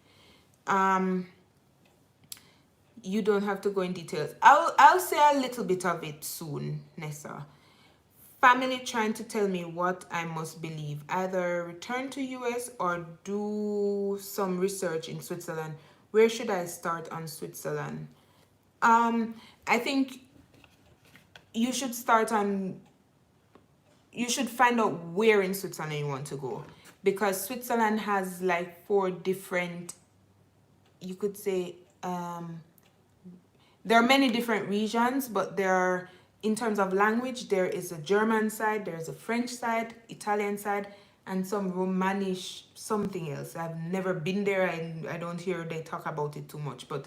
You don't have to go in details. I'll say a little bit of it soon, Nessa. Family trying to tell me what I must believe. Either return to US or do some research in Switzerland. Where should I start on Switzerland? I think you should find out where in Switzerland you want to go, because Switzerland has like 4 different, you could say, there are many different regions, but there are, in terms of language, there is a German side, there's a French side, Italian side, and some Romanish something else. I've never been there and I don't hear they talk about it too much, but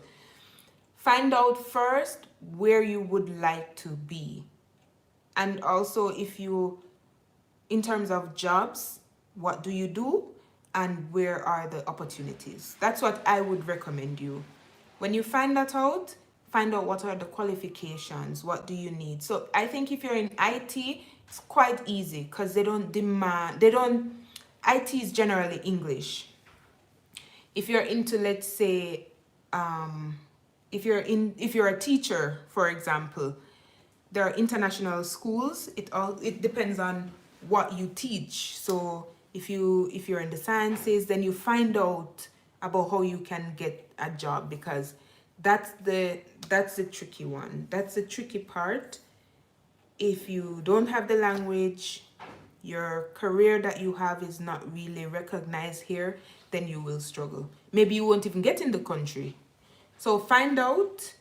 find out first where you would like to be. And also, if you, in terms of jobs, what do you do and where are the opportunities? That's what I would recommend you. When you find that out, find out what are the qualifications, what do you need. So I think if you're in IT, it's quite easy because IT is generally English. If you're into, let's say, if you're a teacher, for example, there are international schools. It depends on what you teach. So if you're in the sciences, then you find out about how you can get a job, because that's the tricky one. That's the tricky part. If you don't have the language, your career that you have is not really recognized here, then you will struggle. Maybe you won't even get in the country. So find out,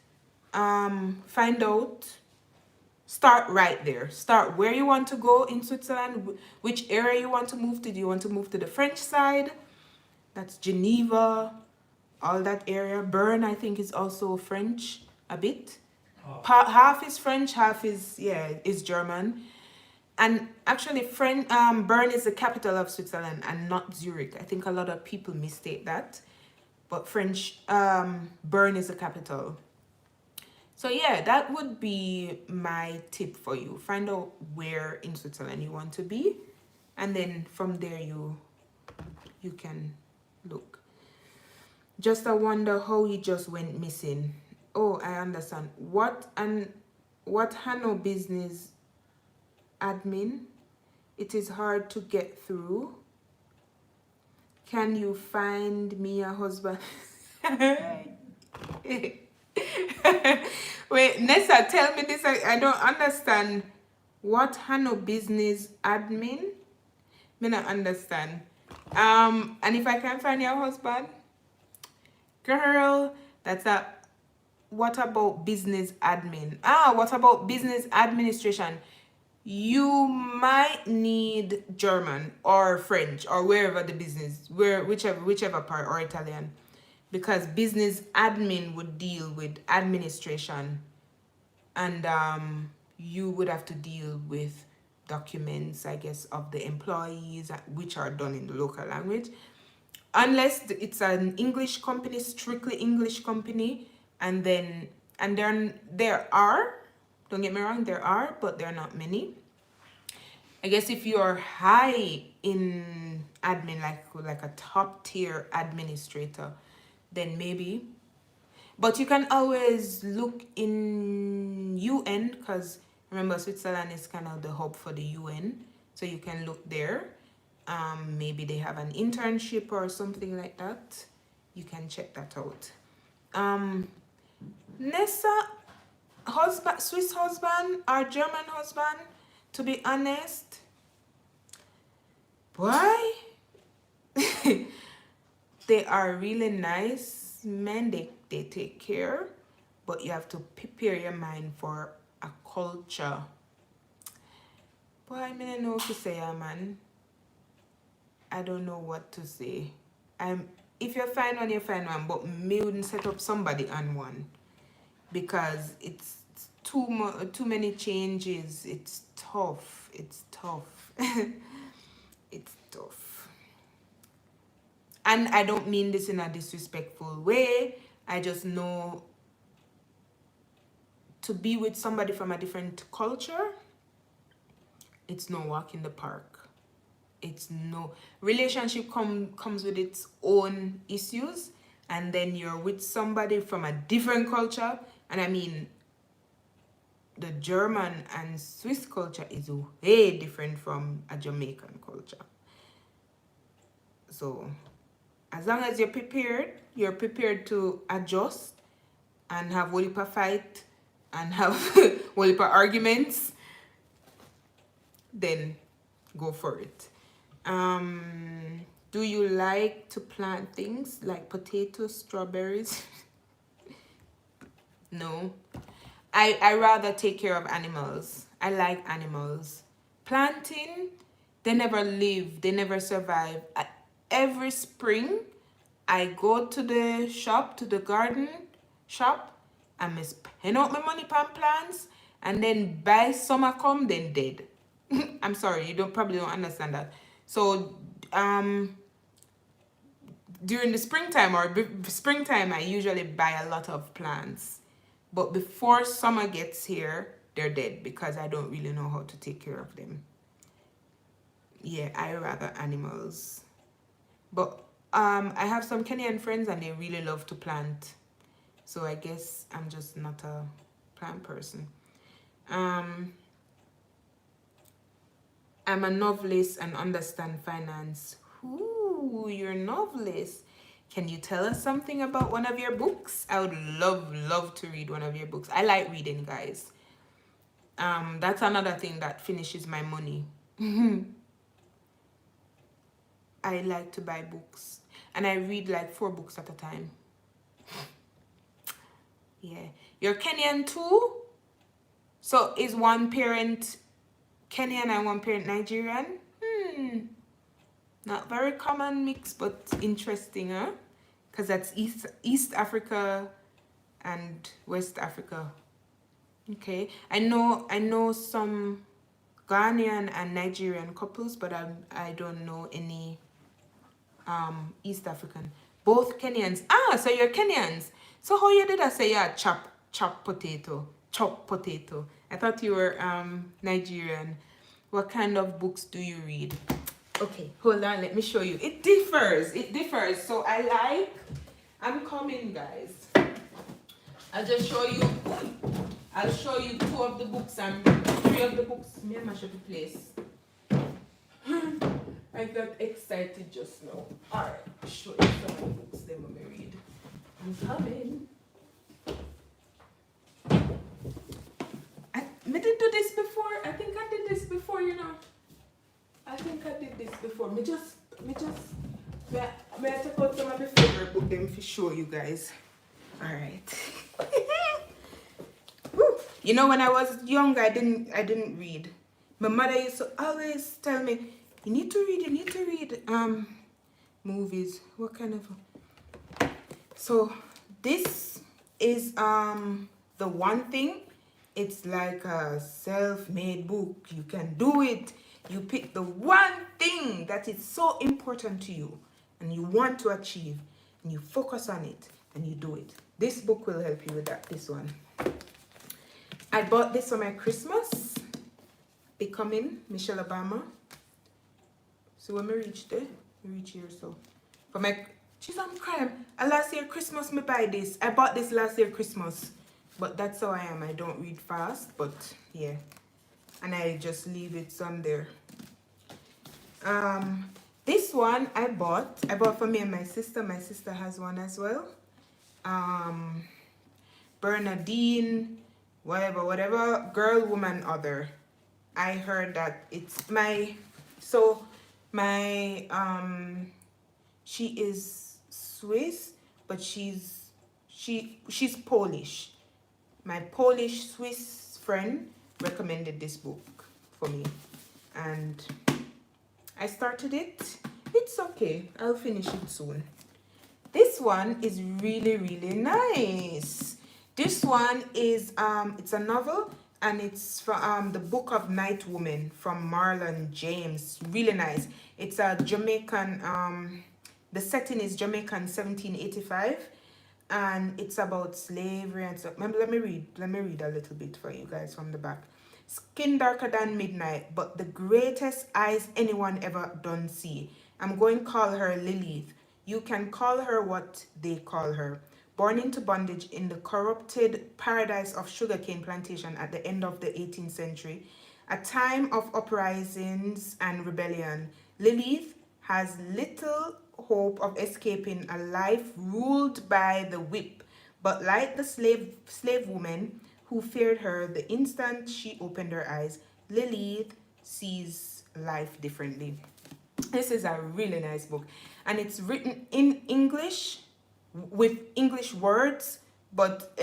start right there. Start where you want to go in Switzerland, which area you want to move to. Do you want to move to the French side? That's Geneva, all that area. Bern, I think, is also French a bit. Half is French, half is German. And actually, Bern is the capital of Switzerland and not Zurich. I think a lot of people mistake that. But Bern is the capital. So yeah, that would be my tip for you. Find out where in Switzerland you want to be, and then from there you can look. Just I wonder how he just went missing. Oh, I understand. What Hano business admin? It is hard to get through. Can you find me a husband? Wait, Nessa, tell me this. I don't understand. What Hano business admin? Me not understand. And if I can find your husband, girl, that's a. What about business admin? What about business administration? You might need German or French or wherever the business, whichever part, or Italian, because business admin would deal with administration, and you would have to deal with documents, I guess, of the employees, which are done in the local language, unless it's an English company, strictly English company, and there are, don't get me wrong, there are, but there are not many. I guess if you're high in admin, like a top tier administrator, then maybe. But you can always look in UN, because remember, Switzerland is kind of the hub for the UN. So you can look there. Maybe they have an internship or something like that. You can check that out. Nessa, Swiss husband or German husband, to be honest, boy, they are really nice men. They take care, but you have to prepare your mind for a culture. Boy, I don't know what to say, man. I don't know what to say. If you find one, you find one, but me wouldn't set up somebody on one, because it's too many changes. It's tough. It's tough. It's tough. And I don't mean this in a disrespectful way. I just know to be with somebody from a different culture, it's no walk in the park. It's no relationship comes with its own issues, and then you're with somebody from a different culture, and I mean the German and Swiss culture is way different from a Jamaican culture. So as long as you're prepared to adjust and have whole heap of fight and have whole heap of arguments, then go for it. Do you like to plant things like potatoes, strawberries? No. I rather take care of animals. I like animals. Planting, they never live, they never survive. Every spring, I go to the shop, to the garden shop, and I spend out my money on plants, and then by summer come, then dead. I'm sorry, you probably don't understand that. So during the springtime I usually buy a lot of plants, but before summer gets here, they're dead because I don't really know how to take care of them. Yeah, I rather animals. But I have some Kenyan friends and they really love to plant, so I guess I'm just not a plant person. I'm a novelist and understand finance. Ooh, you're a novelist. Can you tell us something about one of your books? I would love to read one of your books. I like reading, guys. That's another thing that finishes my money. I like to buy books, and I read like 4 books at a time. Yeah. You're Kenyan too? So is one parent Kenyan and one parent Nigerian? Not very common mix, but interesting, huh? Because that's East Africa and West Africa. Okay. I know some Ghanaian and Nigerian couples, but I don't know any East African. Both Kenyans. Ah, so you're Kenyans. So how you did I say yeah, chop potato? I thought you were Nigerian. What kind of books do you read? Okay, hold on, let me show you. It differs. So I'm coming, guys. I'll show you 2 of the books and 3 of the books. Me and mash up the place. I got excited just now. Alright, show you some of the books that I'm gonna read. I'm coming. I didn't do this before. I think I did this before, you know. Me just may I take out some of my favorite book them to show you guys. Alright. You know, when I was younger, I didn't read. My mother used to always tell me, you need to read movies. What kind of... So this is The One Thing. It's like a self-made book. You can do it. You pick the one thing that is so important to you and you want to achieve, and you focus on it and you do it. This book will help you with that. This one. I bought this for my Christmas. Becoming Michelle Obama. So when we reach there, we reach here. So for my, she's on crime. Last year Christmas me buy this. I bought this last year Christmas, but that's how I am. I don't read fast, but yeah, and I just leave it on there. This one I bought for me and my sister. My sister has one as well. Bernadine, whatever, girl, woman, other. I heard that it's my, so my, she is Swiss, but she's Polish. My Polish Swiss friend recommended this book for me, and I started it. It's okay. I'll finish it soon. This one is really nice. This one is it's a novel, and it's from the Book of Night Woman from Marlon James. Really nice. It's a Jamaican, the setting is Jamaican 1785, and it's about slavery and stuff. Let me read a little bit for you guys from the back. Skin darker than midnight, but the greatest eyes anyone ever done see. I'm going to call her Lilith. You can call her what they call her. Born into bondage in the corrupted paradise of sugarcane plantation at the end of the 18th century, a time of uprisings and rebellion, Lilith has little hope of escaping a life ruled by the whip. But like the slave woman who feared her the instant she opened her eyes, Lilith sees life differently. This is a really nice book, and it's written in English with English words, but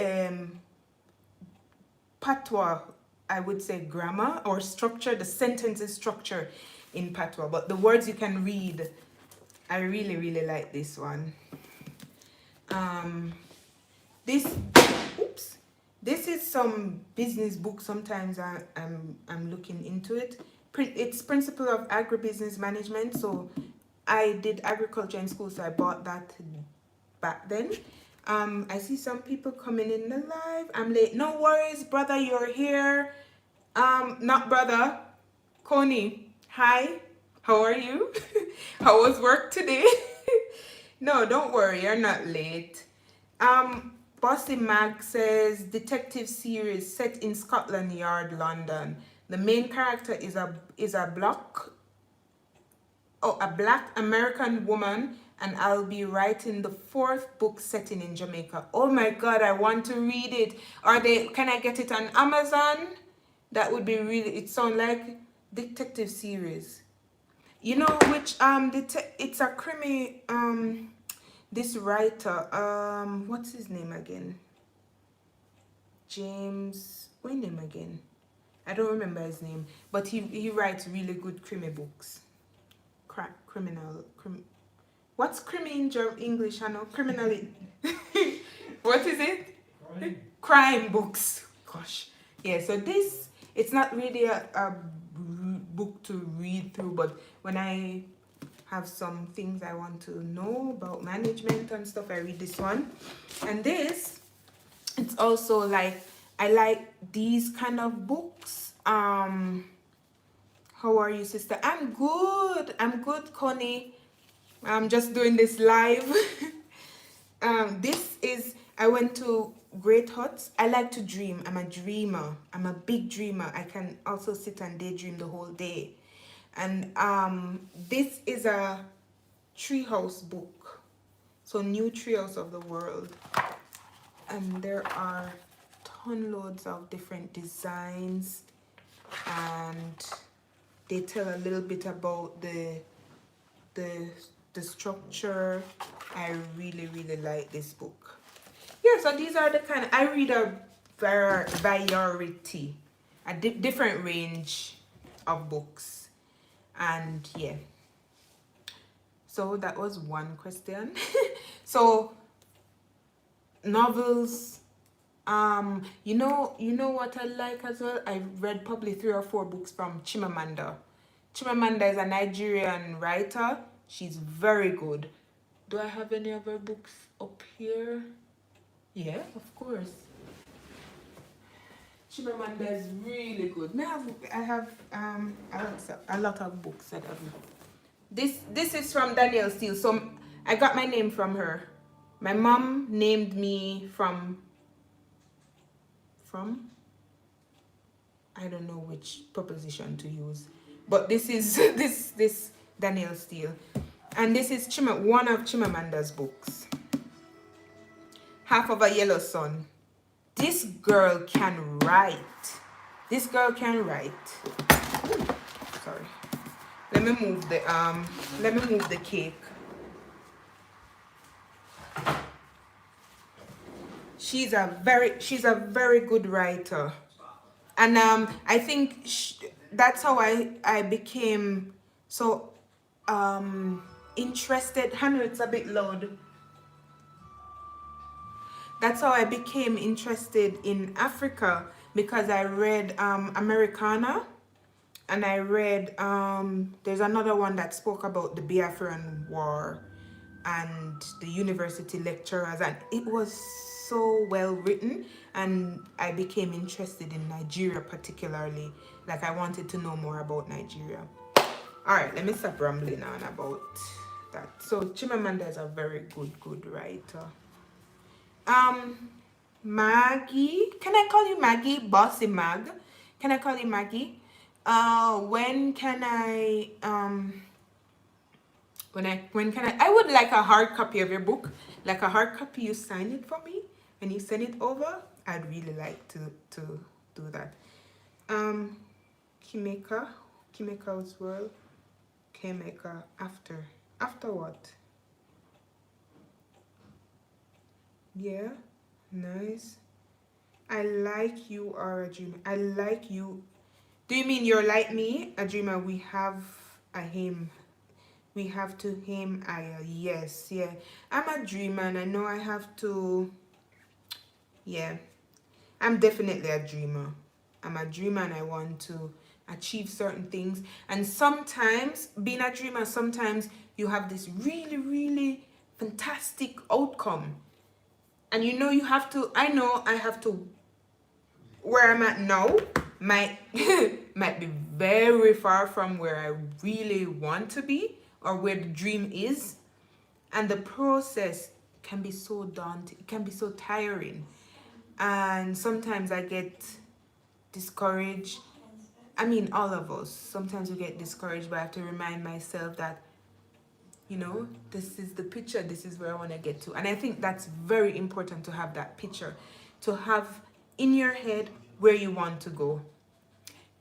patois, I would say grammar or structure. The sentence is structured in patois, but the words you can read. I really, really like this one. This is some business book. Sometimes I'm looking into it. It's Principle of Agribusiness Management. So I did agriculture in school, so I bought that back then. I see some people coming in the live. I'm late. No worries, brother, you're here. Not brother, Connie. Hi, how are you? How was work today? No, don't worry, you're not late. Bossy Mag says detective series set in Scotland Yard, London. The main character is a black American woman, and I'll be writing the 4th book setting in Jamaica. Oh my God, I want to read it. Can I get it on Amazon? That would be really, it sounds like detective series. You know which it's a crimi, this writer, what's his name again? James, what name again? I don't remember his name, but he writes really good crimi books. What's crimi in English? I know criminally. What is it? Crime books. Gosh. Yeah, so it's not really a book to read through, but when I have some things I want to know about management and stuff, I read this one. And it's also like, I like these kind of books. How are you, sister? I'm good, Connie. I'm just doing this live. I went to Great Huts. I like to dream. I'm a dreamer. I'm a big dreamer. I can also sit and daydream the whole day. And this is a treehouse book. So new treehouse of the world. And there are loads of different designs. And they tell a little bit about the structure. I really, really like this book. Yeah, so these are the kind of, I read a variety, a different range of books. And yeah, so that was one question. So novels, you know what I like as well? I read probably 3 or 4 books from Chimamanda. Chimamanda is a Nigerian writer. She's very good. Do I have any other books up here? Yeah, of course. Chimamanda is really good. I have a lot of books that I've read. This is from Danelle Steele. So I got my name from her. My mom named me from I don't know which preposition to use, but this is this Danelle Steele, and this is one of Chimamanda's books. Half of a Yellow Sun. This girl can write. This girl can write. Sorry. Let me move the cake. She's a very good writer. And I think that's how I became so interested. Hannah, it's a bit loud. That's how I became interested in Africa, because I read Americana, and I read there's another one that spoke about the Biafran War, and the university lecturers, and it was so well written, and I became interested in Nigeria particularly. Like, I wanted to know more about Nigeria. All right, let me stop rambling on about that. So Chimamanda is a very good writer. Maggie, can I call you Maggie? Bossy Mag, can I call you Maggie? When can I when can I would like a hard copy of your book, like a hard copy. You sign it for me and you send it over. I'd really like to do that. Kimeka's world. Kimeka, after what? Yeah, nice. I like you are a dreamer. I like you. Do you mean you're like me, a dreamer? We have a him. We have to him. Yes, yeah. I'm a dreamer, and I know I have to. Yeah, I'm definitely a dreamer. I'm a dreamer, and I want to achieve certain things. And sometimes, being a dreamer, sometimes you have this really fantastic outcome, and you know you have to. I know I have to. Where I'm at now might might be very far from where I really want to be, or where the dream is, and the process can be so daunting. It can be so tiring, and sometimes I get discouraged. I mean, all of us, sometimes we get discouraged, but I have to remind myself that, you know, this is the picture, this is where I want to get to. And I think that's very important, to have that picture, to have in your head where you want to go.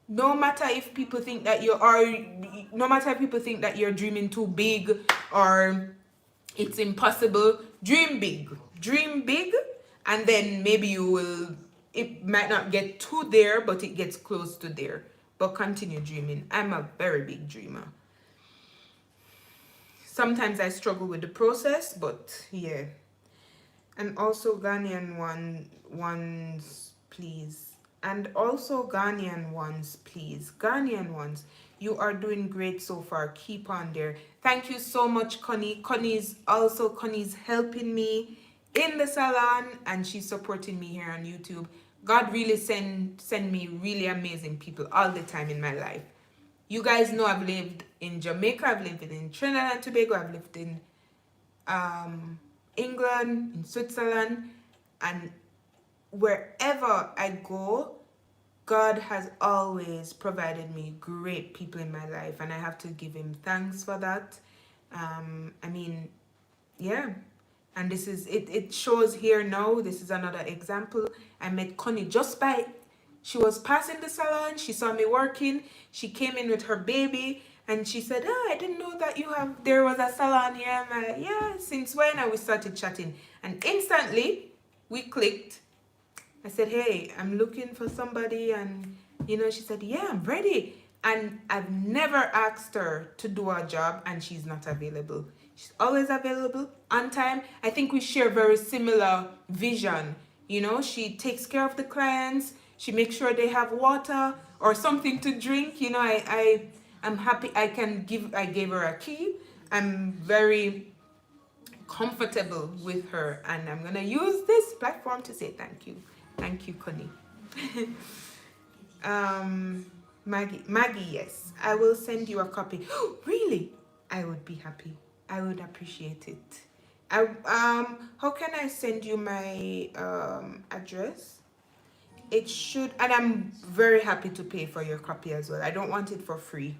No matter if people think that no matter if people think that you're dreaming too big or it's impossible, dream big, and then maybe it might not get to there, but it gets close to there. But continue dreaming. I'm a very big dreamer. Sometimes I struggle with the process, but yeah. And also Ghanaian ones, please. And also Ghanaian ones, please. Ghanaian ones. You are doing great so far. Keep on there. Thank you so much, Connie. Connie's helping me in the salon, and she's supporting me here on YouTube. God really send me really amazing people all the time in my life. You guys know I've lived in Jamaica, I've lived in Trinidad and Tobago, I've lived in England, in Switzerland, and wherever I go, God has always provided me great people in my life, and I have to give him thanks for that. I mean, yeah. And this is it shows here now. This is another example. I met Connie she was passing the salon, she saw me working, she came in with her baby, and she said, I didn't know that there was a salon here. I'm like, yeah, since when? And we started chatting, and instantly we clicked. I said, hey, I'm looking for somebody, and she said, yeah, I'm ready. And I've never asked her to do a job and she's not available. She's always available, on time. I think we share very similar vision. She takes care of the clients. She makes sure they have water or something to drink. I'm happy I gave her a key. I'm very comfortable with her, and I'm gonna use this platform to say thank you. Thank you, Connie. Maggie, yes, I will send you a copy. Really? I would be happy. I would appreciate it. How can I send you my address? It should, and I'm very happy to pay for your copy as well. I don't want it for free.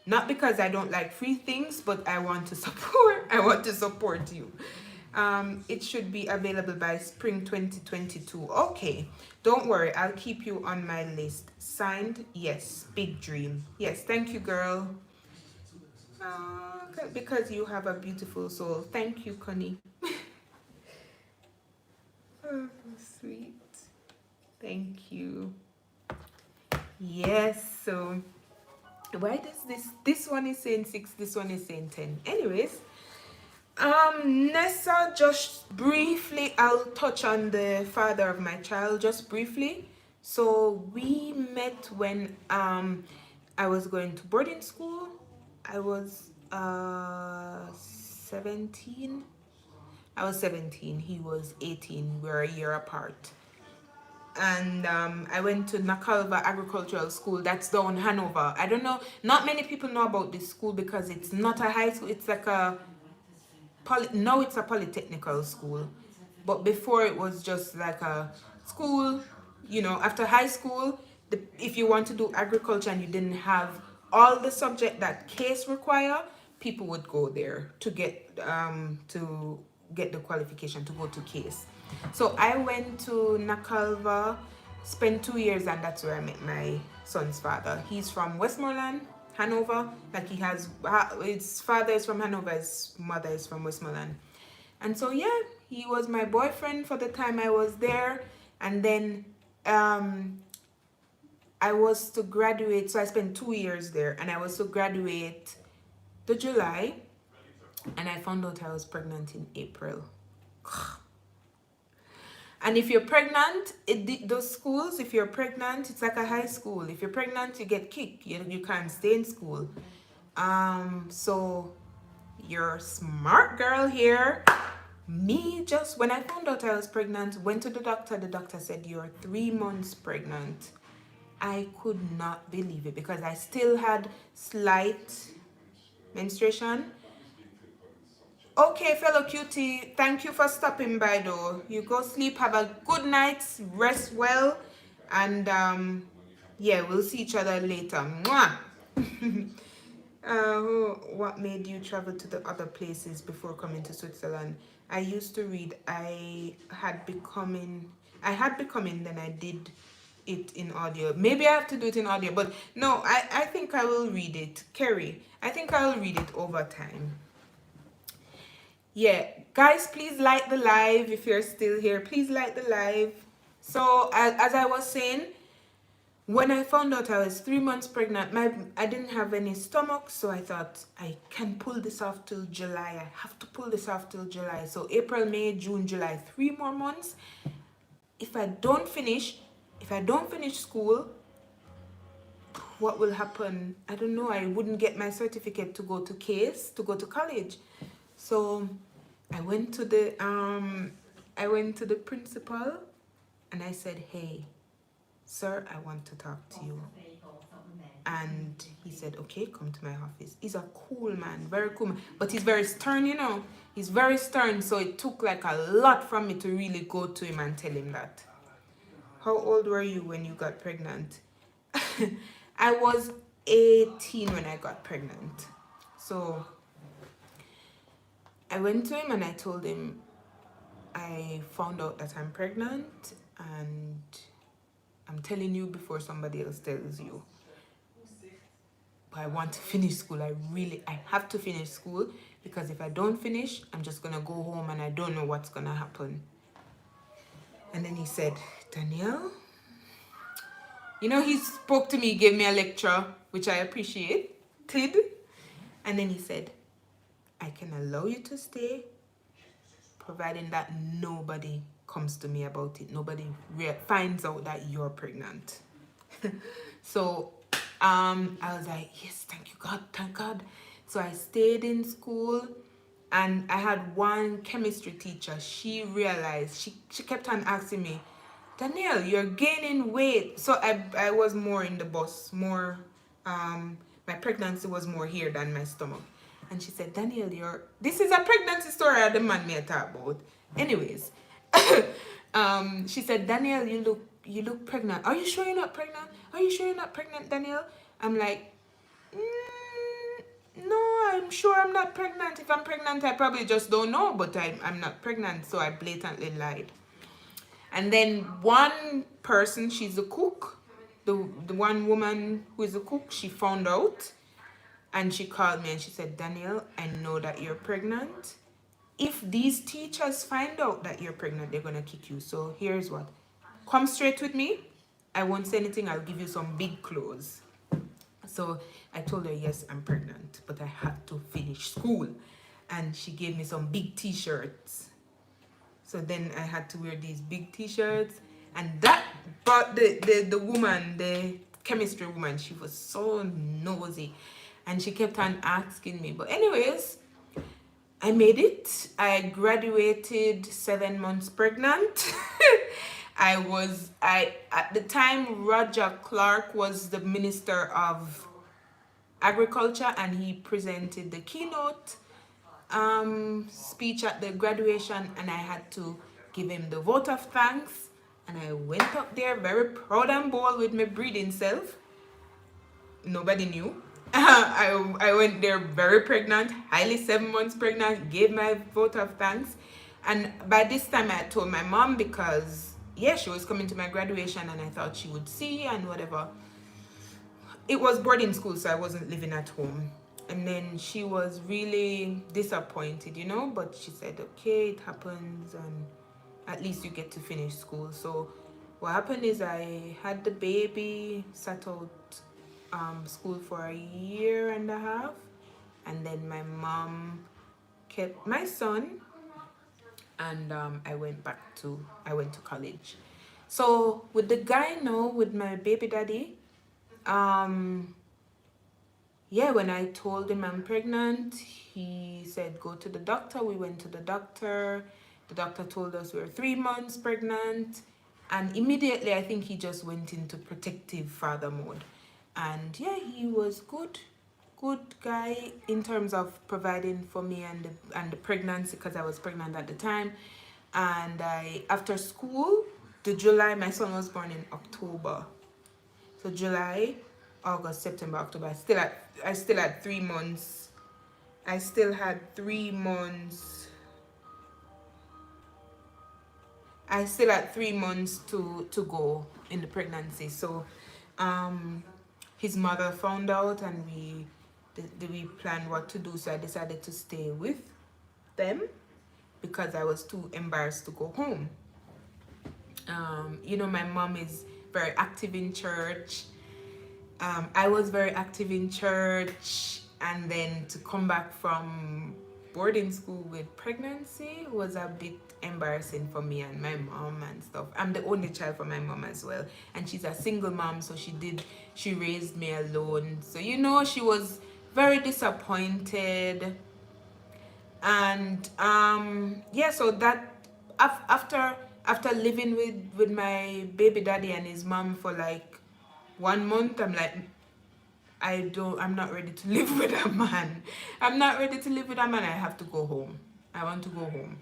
Not because I don't like free things, but I want to support you. It should be available by spring 2022. Okay, don't worry, I'll keep you on my list. Signed, yes, big dream. Yes, thank you, girl. Because you have a beautiful soul. Thank you, Connie. Oh, sweet. Thank you. Yes, so why does this one is saying 6, this one is saying 10? Anyways, Nessa, just briefly, I'll touch on the father of my child just briefly. So we met when I was going to boarding school. I was 17. I was 17, he was 18. We're a year apart. And I went to Nakalva Agricultural School. That's down Hanover. I don't know, not many people know about this school because it's not a high school. It's like a now it's a polytechnical school, but before it was just like a school. You know, after high school, if you want to do agriculture and you didn't have all the subject that case require, people would go there to get the qualification to go to case. So I went to Nakalva, spent 2 years, and that's where I met my son's father. He's from Westmoreland, Hanover. Like his father is from Hanover, his mother is from Westmoreland. And so yeah, he was my boyfriend for the time I was there. And then I was to graduate, so I spent 2 years there, and I was to graduate the July, and I found out I was pregnant in April. And if you're pregnant, those schools, if you're pregnant, it's like a high school. If you're pregnant, you get kicked. You can't stay in school. So you're a smart girl here. Me, just when I found out I was pregnant, went to the doctor. The doctor said, you're 3 months pregnant. I could not believe it because I still had slight menstruation. Okay, fellow cutie, thank you for stopping by though. You go sleep, have a good night, rest well, and yeah, we'll see each other later. Mwah! What made you travel to the other places before coming to Switzerland? I used to read. I had becoming, then I did it in audio. Maybe I have to do it in audio, but no, I think I will read it. Kerry, I think I will read it over time. Yeah, guys, please like the live if you're still here. Please like the live. So as I was saying, when I found out I was 3 months pregnant, I didn't have any stomach, so I thought I can pull this off till July. I have to pull this off till July. So April, May, June, July, 3 more months. If I don't finish school, what will happen? I don't know. I wouldn't get my certificate to go to college. So I went to the principal and I said, hey, sir, I want to talk to you. And he said, okay, come to my office. He's a cool man, very cool man, but he's very stern, you know. He's very stern, so it took like a lot from me to really go to him and tell him that. How old were you when you got pregnant? I was 18 when I got pregnant. So I went to him and I told him I found out that I'm pregnant and I'm telling you before somebody else tells you. But I want to finish school. I have to finish school because if I don't finish, I'm just going to go home and I don't know what's going to happen. And then he said, Danelle, you know, he spoke to me, gave me a lecture, which I appreciated. And then he said, I can allow you to stay, providing that nobody comes to me about it. Nobody finds out that you're pregnant. So I was like, yes, thank you, God, thank God. So I stayed in school, and I had one chemistry teacher. She realized, she kept on asking me, Danelle, you're gaining weight. So I was more in the bus, more, my pregnancy was more here than my stomach. And she said, Danelle, this is a pregnancy story I demand me to talk about. Anyways, she said, Danelle, you look pregnant. Are you sure you're not pregnant? Are you sure you're not pregnant, Danelle? I'm like, no, I'm sure I'm not pregnant. If I'm pregnant, I probably just don't know, but I'm not pregnant. So I blatantly lied. And then one person, she's a cook, the one woman who is a cook, she found out. And she called me and she said, Danelle, I know that you're pregnant. If these teachers find out that you're pregnant, they're going to kick you. So here's what. Come straight with me. I won't say anything. I'll give you some big clothes. So I told her, yes, I'm pregnant, but I had to finish school. And she gave me some big t-shirts. So then I had to wear these big t-shirts. And that, but the woman, the chemistry woman, she was so nosy. And she kept on asking me. But anyways, I made it. I graduated 7 months pregnant. I at the time Roger Clark was the Minister of Agriculture, and he presented the keynote speech at the graduation, and I had to give him the vote of thanks. And I went up there very proud and bold with my breeding self. Nobody knew. I went there very pregnant, highly 7 months pregnant, gave my vote of thanks. And by this time I told my mom, because yeah, she was coming to my graduation and I thought she would see and whatever. It was boarding school, so I wasn't living at home. And then she was really disappointed, but she said, okay, it happens, and at least you get to finish school. So what happened is I had the baby, sat out school for a year and a half, and then my mom kept my son, and I went to college. So with the guy now, with my baby daddy, yeah, when I told him I'm pregnant, he said go to the doctor. We went to the doctor. The doctor told us we were 3 months pregnant, and immediately I think he just went into protective father mode. And yeah, he was good guy in terms of providing for me and the pregnancy, because I was pregnant at the time. And after school, my son was born in October. So July, August, September, October, I still had 3 months. I still had 3 months. I still had 3 months to go in the pregnancy. So his mother found out, and we planned what to do. So I decided to stay with them because I was too embarrassed to go home. My mom is very active in church. I was very active in church, and then to come back from boarding school with pregnancy was a bit embarrassing for me and my mom and stuff. I'm the only child for my mom as well, and she's a single mom, so she raised me alone. So she was very disappointed. And yeah, so that after living with my baby daddy and his mom for like 1 month, I'm like, I'm not ready to live with a man. I'm not ready to live with a man. I have to go home. I want to go home.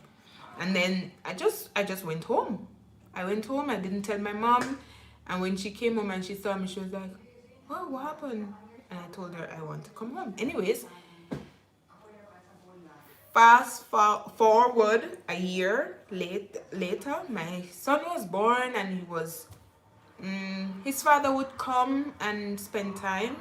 And then I just went home. I went home. I didn't tell my mom. And when she came home and she saw me, she was like, oh, what happened? And I told her I want to come home. Anyways, fast forward a year later, my son was born, and he was his father would come and spend time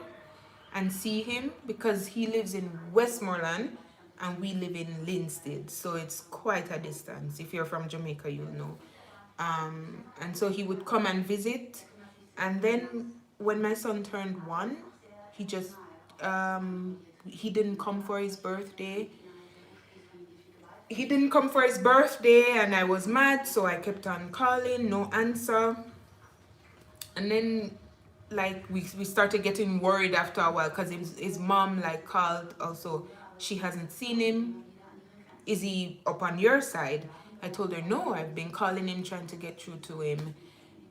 and see him, because he lives in Westmoreland and we live in Linstead, so it's quite a distance. If you're from Jamaica, you'll know. And so he would come and visit. And then when my son turned 1, he just he didn't come for his birthday. And I was mad, so I kept on calling, no answer. And then like we started getting worried after a while, because his mom like called also. She hasn't seen him. Is he up on your side? I told her no, I've been calling him, trying to get through to him,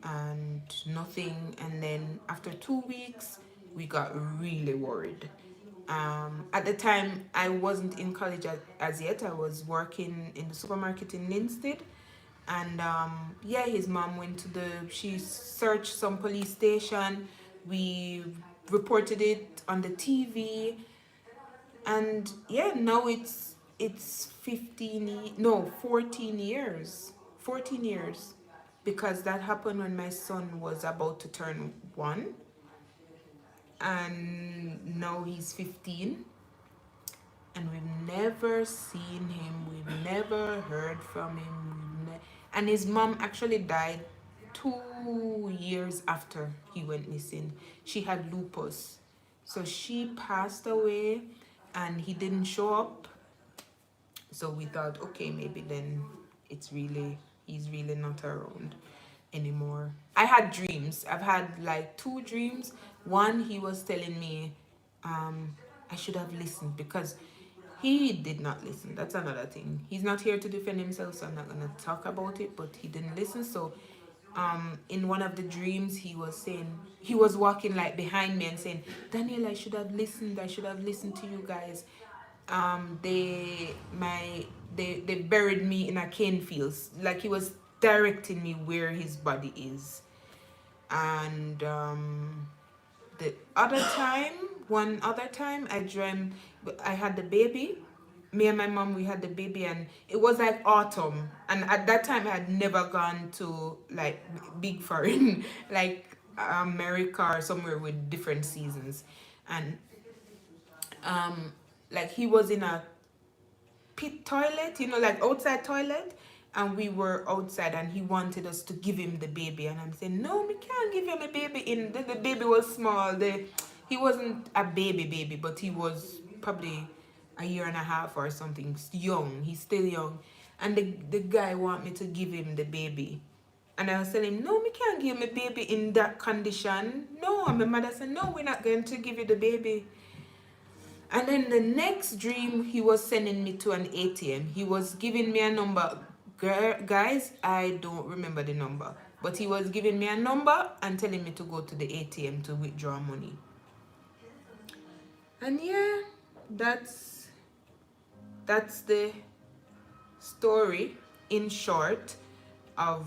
and nothing. And then after 2 weeks, we got really worried. At the time, I wasn't in college as yet. I was working in the supermarket in Linstead. And yeah, his mom she searched some police station. We reported it on the TV. And yeah, now it's 14 years. 14 years. Because that happened when my son was about to turn 1. And now he's 15. And we've never seen him. We've never heard from him. And his mom actually died 2 years after he went missing. She had lupus. So she passed away, and he didn't show up. So we thought, okay, maybe then he's really not around anymore. I had dreams. I've had like 2 dreams. One, he was telling me I should have listened, because He did not listen. That's another thing. He's not here to defend himself, so I'm not gonna talk about it. But he didn't listen. So, in one of the dreams, he was saying, he was walking like behind me and saying, "Daniel, I should have listened. I should have listened to you guys. They buried me in a cane fields." Like he was directing me where his body is. And the other time, one other time, I dreamt I had the baby. Me and my mom, we had the baby, and it was like autumn. And at that time, I had never gone to like big foreign, like America or somewhere with different seasons. And like he was in a pit toilet, you know, like outside toilet, and we were outside, and he wanted us to give him the baby, and I'm saying, no, we can't give him a baby. In the baby was small. He wasn't a baby, but he was probably a year and a half or something, young. He's still young, and the guy want me to give him the baby. And I was telling him, no, we can't give him a baby in that condition. No, and my mother said, no, we're not going to give you the baby. And then the next dream, he was sending me to an ATM. He was giving me a number. Guys, I don't remember the number. But he was giving me a number and telling me to go to the ATM to withdraw money. And yeah, that's the story in short of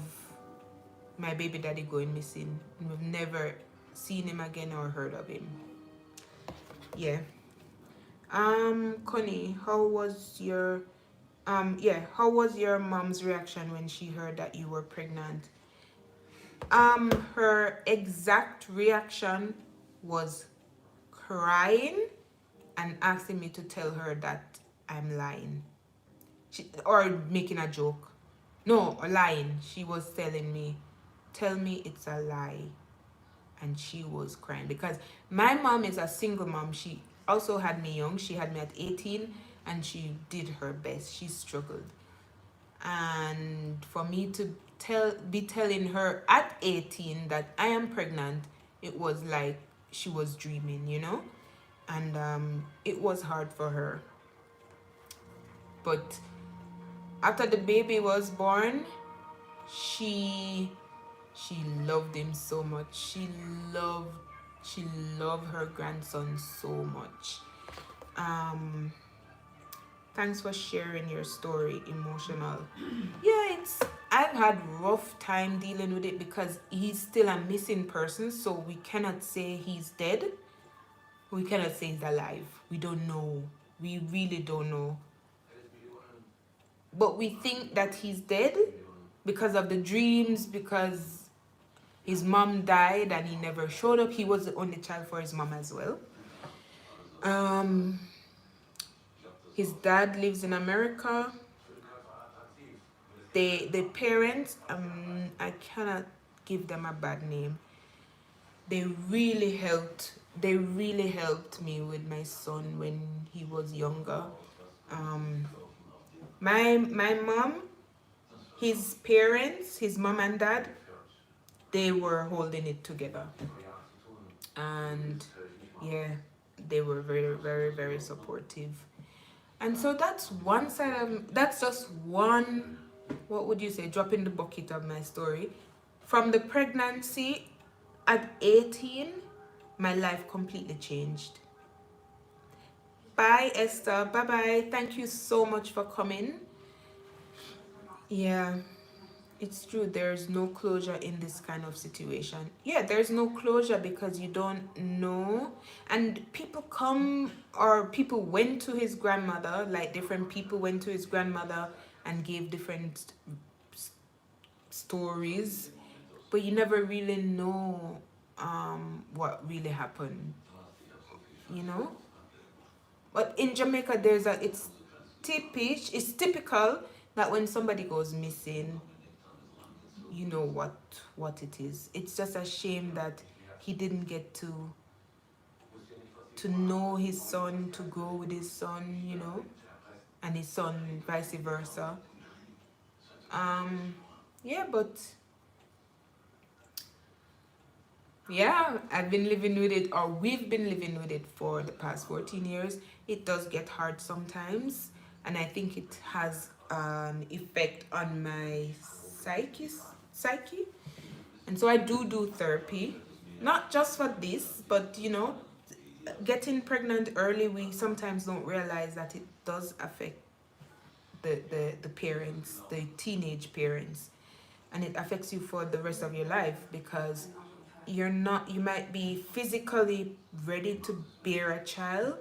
my baby daddy going missing. We've never seen him again or heard of him. Yeah. Connie, how was your mom's reaction when she heard that you were pregnant? Her exact reaction was crying and asking me to tell her that I'm lying. Or making a joke. No, lying. She was telling me, tell me it's a lie. And she was crying because my mom is a single mom. She also had me young. She had me at 18 and she did her best. She struggled. And for me to be telling her at 18 that I am pregnant, it was like she was dreaming, you know? And it was hard for her. But after the baby was born, she loved him so much. She loved her grandson so much. Thanks for sharing your story. Emotional. Yeah, I've had rough time dealing with it because he's still a missing person, so we cannot say he's dead. We cannot say he's alive. We don't know. We really don't know. But we think that he's dead because of the dreams, because his mom died and he never showed up. He was the only child for his mom as well. His dad lives in America. The parents, I cannot give them a bad name. They really helped me with my son when he was younger. My mom, his parents, his mom and dad, they were holding it together. And yeah, they were very, very, very supportive. And so that's one side of, that's just one, what would you say, drop in the bucket of my story. From the pregnancy at 18, my life completely changed. Bye, Esther. Bye-bye. Thank you so much for coming. Yeah, it's true. There's no closure in this kind of situation. Yeah, there's no closure because you don't know. And people come, or people went to his grandmother, like different people went to his grandmother and gave different stories. But you never really know what really happened, you know? But in Jamaica, it's typical that when somebody goes missing, you know what it is. It's just a shame that he didn't get to know his son, to grow with his son, you know, and his son vice versa. Yeah, but Yeah, I've been living with it, or we've been living with it for the past 14 years. It does get hard sometimes, and I think it has an effect on my psyche. And so I do therapy, not just for this, but you know, getting pregnant early, we sometimes don't realize that it does affect the parents, the teenage parents, and it affects you for the rest of your life because you might be physically ready to bear a child,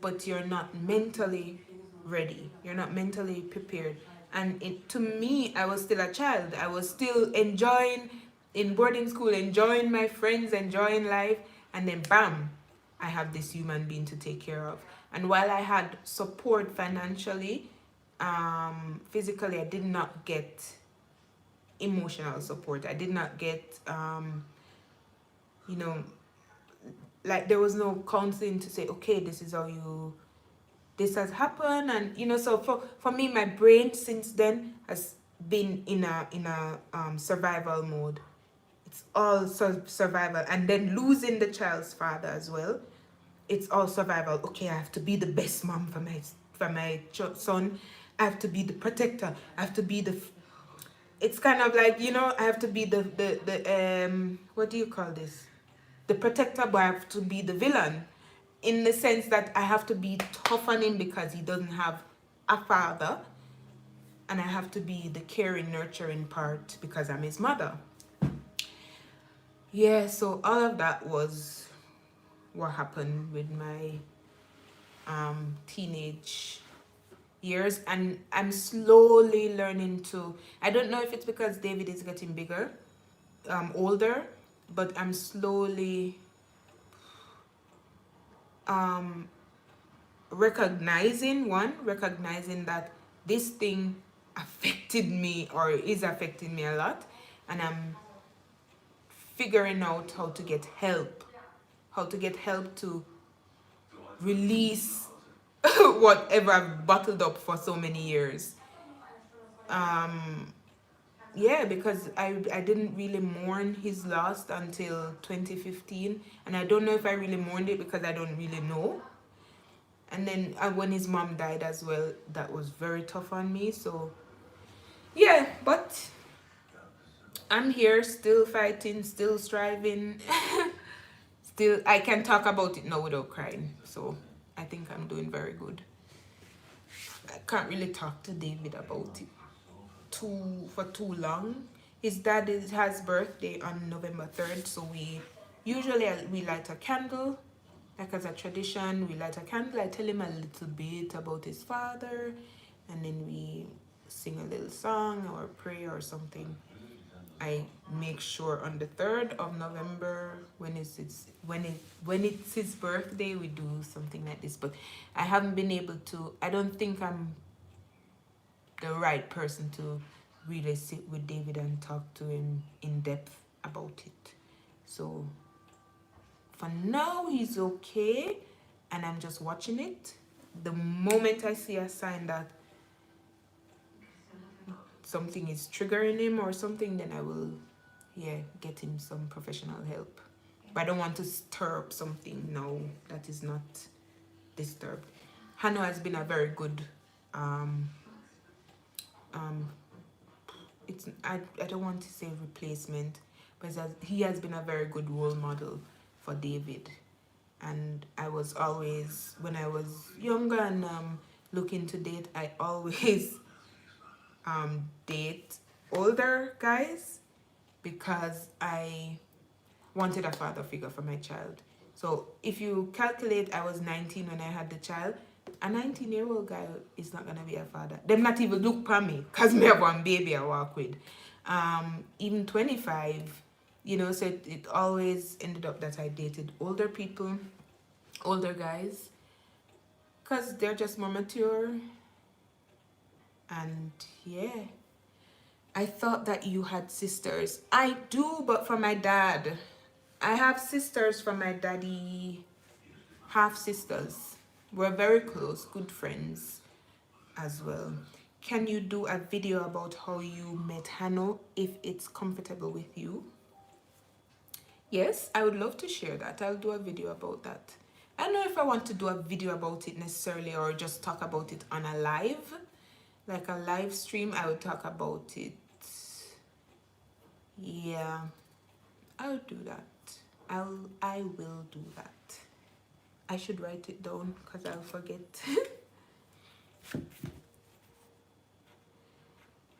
but you're not mentally ready. You're not mentally prepared. And to me, I was still a child. I was still enjoying in boarding school, enjoying my friends, enjoying life, and then bam, I have this human being to take care of. And while I had support financially, physically, I did not get emotional support. I did not get, you know, like there was no counseling to say, okay, this has happened. And you know, so for me, my brain since then has been in a survival mode. It's all survival. And then losing the child's father as well, it's all survival. Okay, I have to be the best mom for my son. I have to be the protector. I have to be it's kind of like, you know, I have to be the what do you call this, the protector, but I have to be the villain, in the sense that I have to be tough on him because he doesn't have a father, and I have to be the caring, nurturing part because I'm his mother. Yeah, so all of that was what happened with my teenage years, and I'm slowly learning to, I don't know if it's because David is getting bigger, older, but I'm slowly recognizing that this thing affected me or is affecting me a lot, and I'm figuring out how to get help to release whatever I've bottled up for so many years. Yeah, because I didn't really mourn his loss until 2015, and I don't know if I really mourned it because I don't really know. And then when his mom died as well, that was very tough on me. So yeah, but I'm here, still fighting, still striving. Still, I can talk about it now without crying. So I think I'm doing very good. I can't really talk to David about it for too long. His dad has birthday on November 3rd, so we usually light a candle. Like as a tradition, we light a candle. I tell him a little bit about his father, and then we sing a little song or pray or something. I make sure on the 3rd of November, when it's his birthday, we do something like this. But I haven't been able to. I don't think I'm the right person to really sit with David and talk to him in depth about it. So for now, he's okay, and I'm just watching it. The moment I see a sign that something is triggering him or something, then I will, get him some professional help. But I don't want to stir up something now that is not disturbed. Hannah has been a very good, I don't want to say replacement, but he has been a very good role model for David. And I was always, when I was younger and looking to date, I always date older guys because I wanted a father figure for my child. So if you calculate, I was 19 when I had the child. A 19-year-old guy is not gonna be a father. Them not even look for me, cause me have one baby I walk with. Even 25, so it always ended up that I dated older people, older guys, cause they're just more mature. And yeah, I thought that you had sisters. I do, but from my dad. I have sisters from my daddy, half sisters. We're very close, good friends as well. Can you do a video about how you met Hannah if it's comfortable with you? Yes, I would love to share that. I'll do a video about that. I don't know if I want to do a video about it necessarily or just talk about it on a live, like a live stream. I would talk about it. Yeah, I'll do that. I will do that. I should write it down because I'll forget.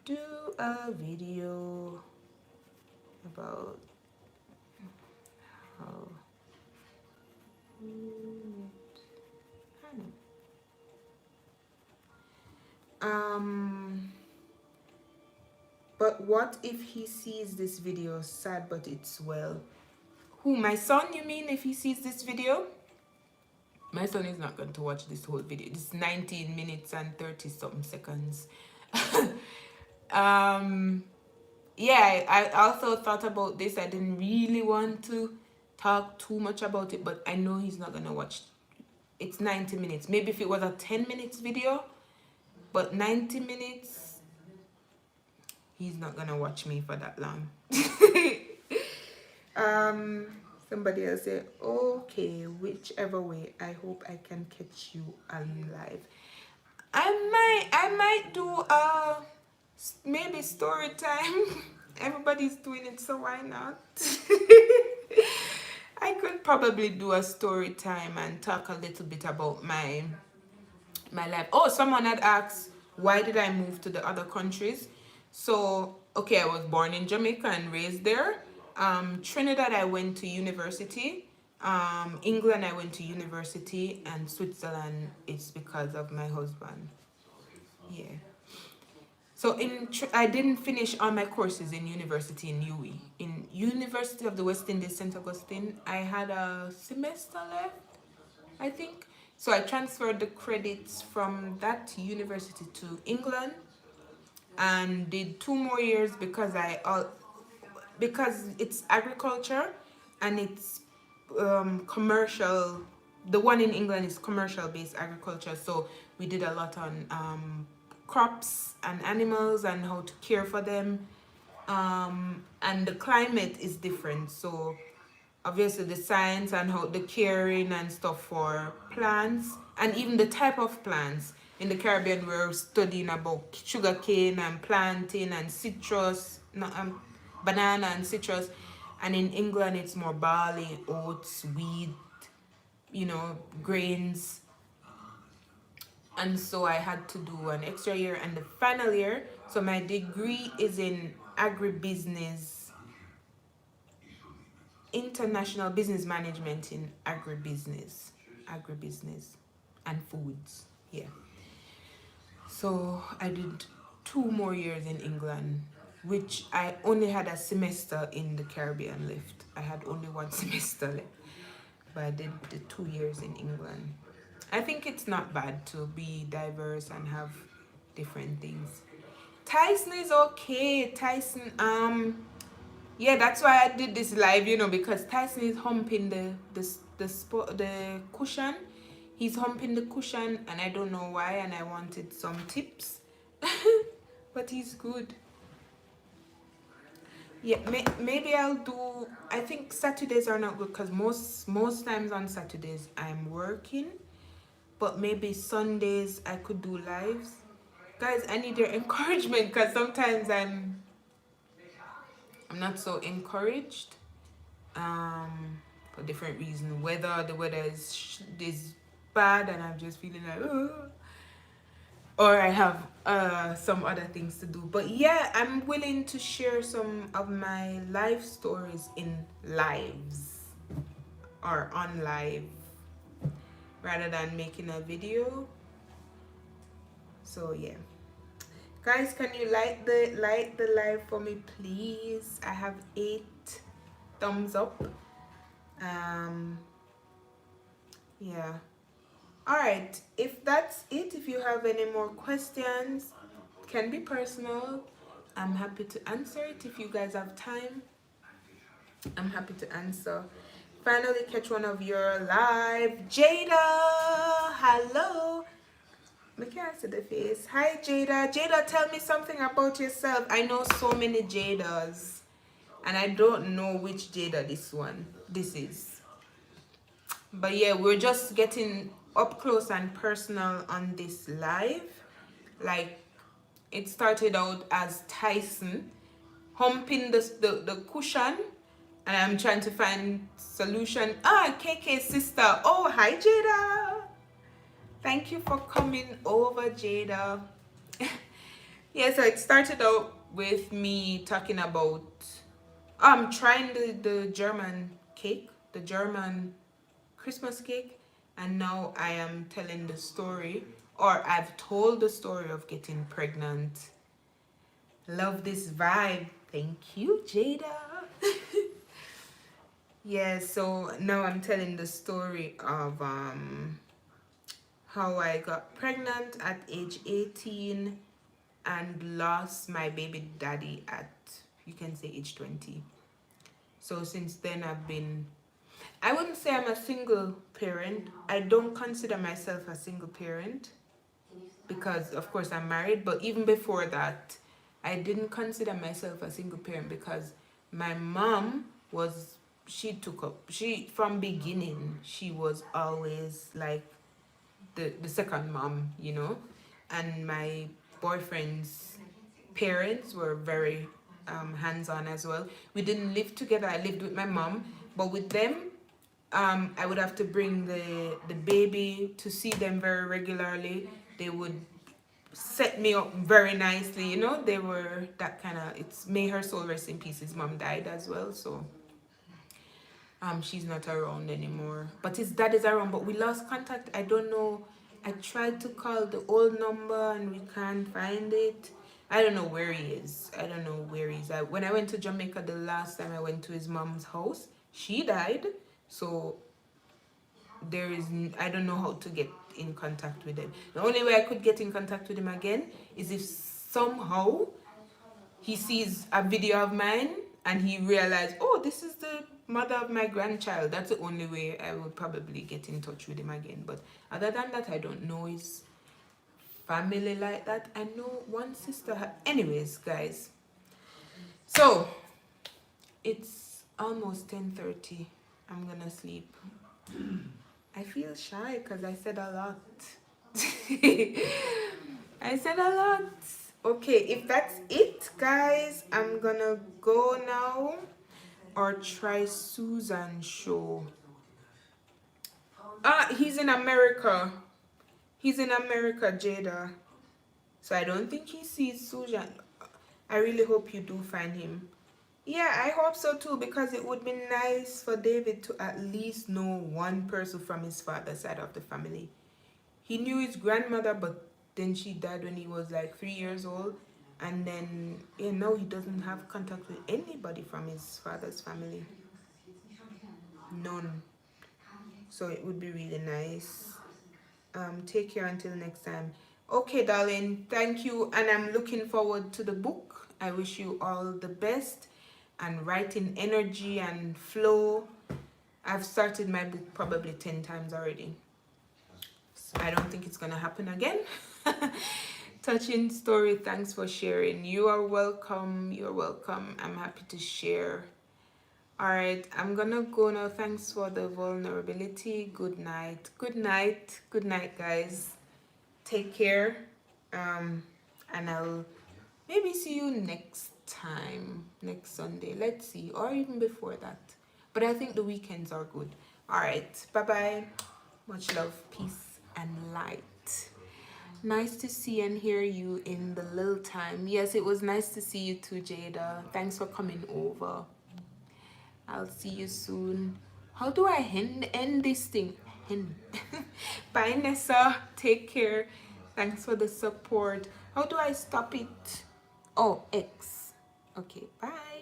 Do a video about how but what if he sees this video? Sad, but it's well. Who, my son, you mean? If he sees this video? My son is not going to watch this whole video. It's 19 minutes and 30 something seconds. Yeah, I also thought about this. I didn't really want to talk too much about it, but I know he's not gonna watch. It's 90 minutes. Maybe if it was a 10 minutes video, but 90 minutes, he's not gonna watch me for that long. Somebody else said, okay, whichever way, I hope I can catch you on live. I might do maybe story time. Everybody's doing it, so why not? I could probably do a story time and talk a little bit about my life. Oh, someone had asked, why did I move to the other countries? So, okay, I was born in Jamaica and raised there. Trinidad, I went to university. England, I went to university, and Switzerland, it's because of my husband. Yeah. So I didn't finish all my courses in university in UWI. In University of the West Indies, St. Augustine, I had a semester left, I think. So I transferred the credits from that university to England and did 2 more years because it's agriculture and it's commercial. The one in England is commercial based agriculture, so we did a lot on crops and animals and how to care for them, and the climate is different, so obviously the science and how the caring and stuff for plants and even the type of plants. In the Caribbean, we're studying about sugarcane and plantain and citrus, banana and citrus. And in England, it's more barley, oats, wheat, grains. And so I had to do an extra year and the final year. So my degree is in agribusiness, international business management in agribusiness and foods. Yeah. So I did 2 more years in England, which I only had a semester in the Caribbean left. I had only 1 semester left, but I did the 2 years in England. I think it's not bad to be diverse and have different things. Tyson is okay. Tyson, yeah, that's why I did this live, because Tyson is humping the cushion. He's humping the cushion, and I don't know why, and I wanted some tips. But he's good. Yeah, maybe I'll do. I think Saturdays are not good because most times on Saturdays I'm working. But maybe Sundays I could do lives. Guys, I need your encouragement because sometimes I'm not so encouraged for different reasons. The weather is bad and I'm just feeling like, oh. Or I have some other things to do. But yeah, I'm willing to share some of my life stories in lives or on live rather than making a video. So yeah, guys, can you like the live for me, please? I have 8 thumbs up. Yeah. All right, if that's it, if you have any more questions, can be personal, I'm happy to answer it. If you guys have time, I'm happy to answer. Finally catch one of your live. Jada, hello. I can't see the face. Hi Jada. Jada, tell me something about yourself. I know so many Jadas. And I don't know which Jada this is. But yeah, we're just getting up close and personal on this live. Like, it started out as Tyson humping the cushion, and I'm trying to find solution. KK's sister. Oh, hi Jada. Thank you for coming over, Jada. Yeah, so it started out with me talking about trying the German cake, the German Christmas cake, and now I am telling the story, or I've told the story of getting pregnant. Love this vibe. Thank you, Jada. Yeah, so now I'm telling the story of how I got pregnant at age 18 and lost my baby daddy at, you can say, age 20. So since then I wouldn't say I'm a single parent. I don't consider myself a single parent because of course I'm married, but even before that, I didn't consider myself a single parent because my mom from beginning, she was always like the second mom, and my boyfriend's parents were very hands-on as well. We didn't live together. I lived with my mom, but with them, I would have to bring the baby to see them very regularly. They would set me up very nicely, they were that kind of, it's, may her soul rest in peace. His mom died as well, so she's not around anymore, but his dad is around, but we lost contact. I don't know, I tried to call the old number and we can't find it. I don't know where he is. When I went to Jamaica the last time I went to his mom's house, she died, so I don't know how to get in contact with him. The only way I could get in contact with him again is if somehow he sees a video of mine and he realized, oh, this is the mother of my grandchild. That's the only way I would probably get in touch with him again. But other than that, I don't know his family like that. I know one sister anyways, guys, so it's almost 10:30. I'm gonna sleep. I feel shy because I said a lot. I said a lot. Okay, if that's it, guys, I'm gonna go now or try Susan show. He's in America. Jada. So I don't think he sees Susan. I really hope you do find him. Yeah, I hope so too, because it would be nice for David to at least know one person from his father's side of the family. He knew his grandmother, but then she died when he was like 3 years old. And then, now he doesn't have contact with anybody from his father's family. None. So it would be really nice. Take care until next time. Okay, darling, thank you. And I'm looking forward to the book. I wish you all the best and writing energy and flow. I've started my book probably 10 times already. So I don't think it's gonna happen again. Touching story. Thanks for sharing. You are welcome. You're welcome. I'm happy to share. All right, I'm gonna go now. Thanks for the vulnerability. Good night. Good night. Good night, guys. Take care. And I'll maybe see you next time, next Sunday. Let's see, or even before that. But I think the weekends are good. All right, bye-bye. Much love, peace, and light. Nice to see and hear you in the little time. Yes, it was nice to see you too, Jada. Thanks for coming over. I'll see you soon. How do I end this thing? Bye, Nessa. Take care. Thanks for the support. How do I stop it? Oh, X. Okay, bye.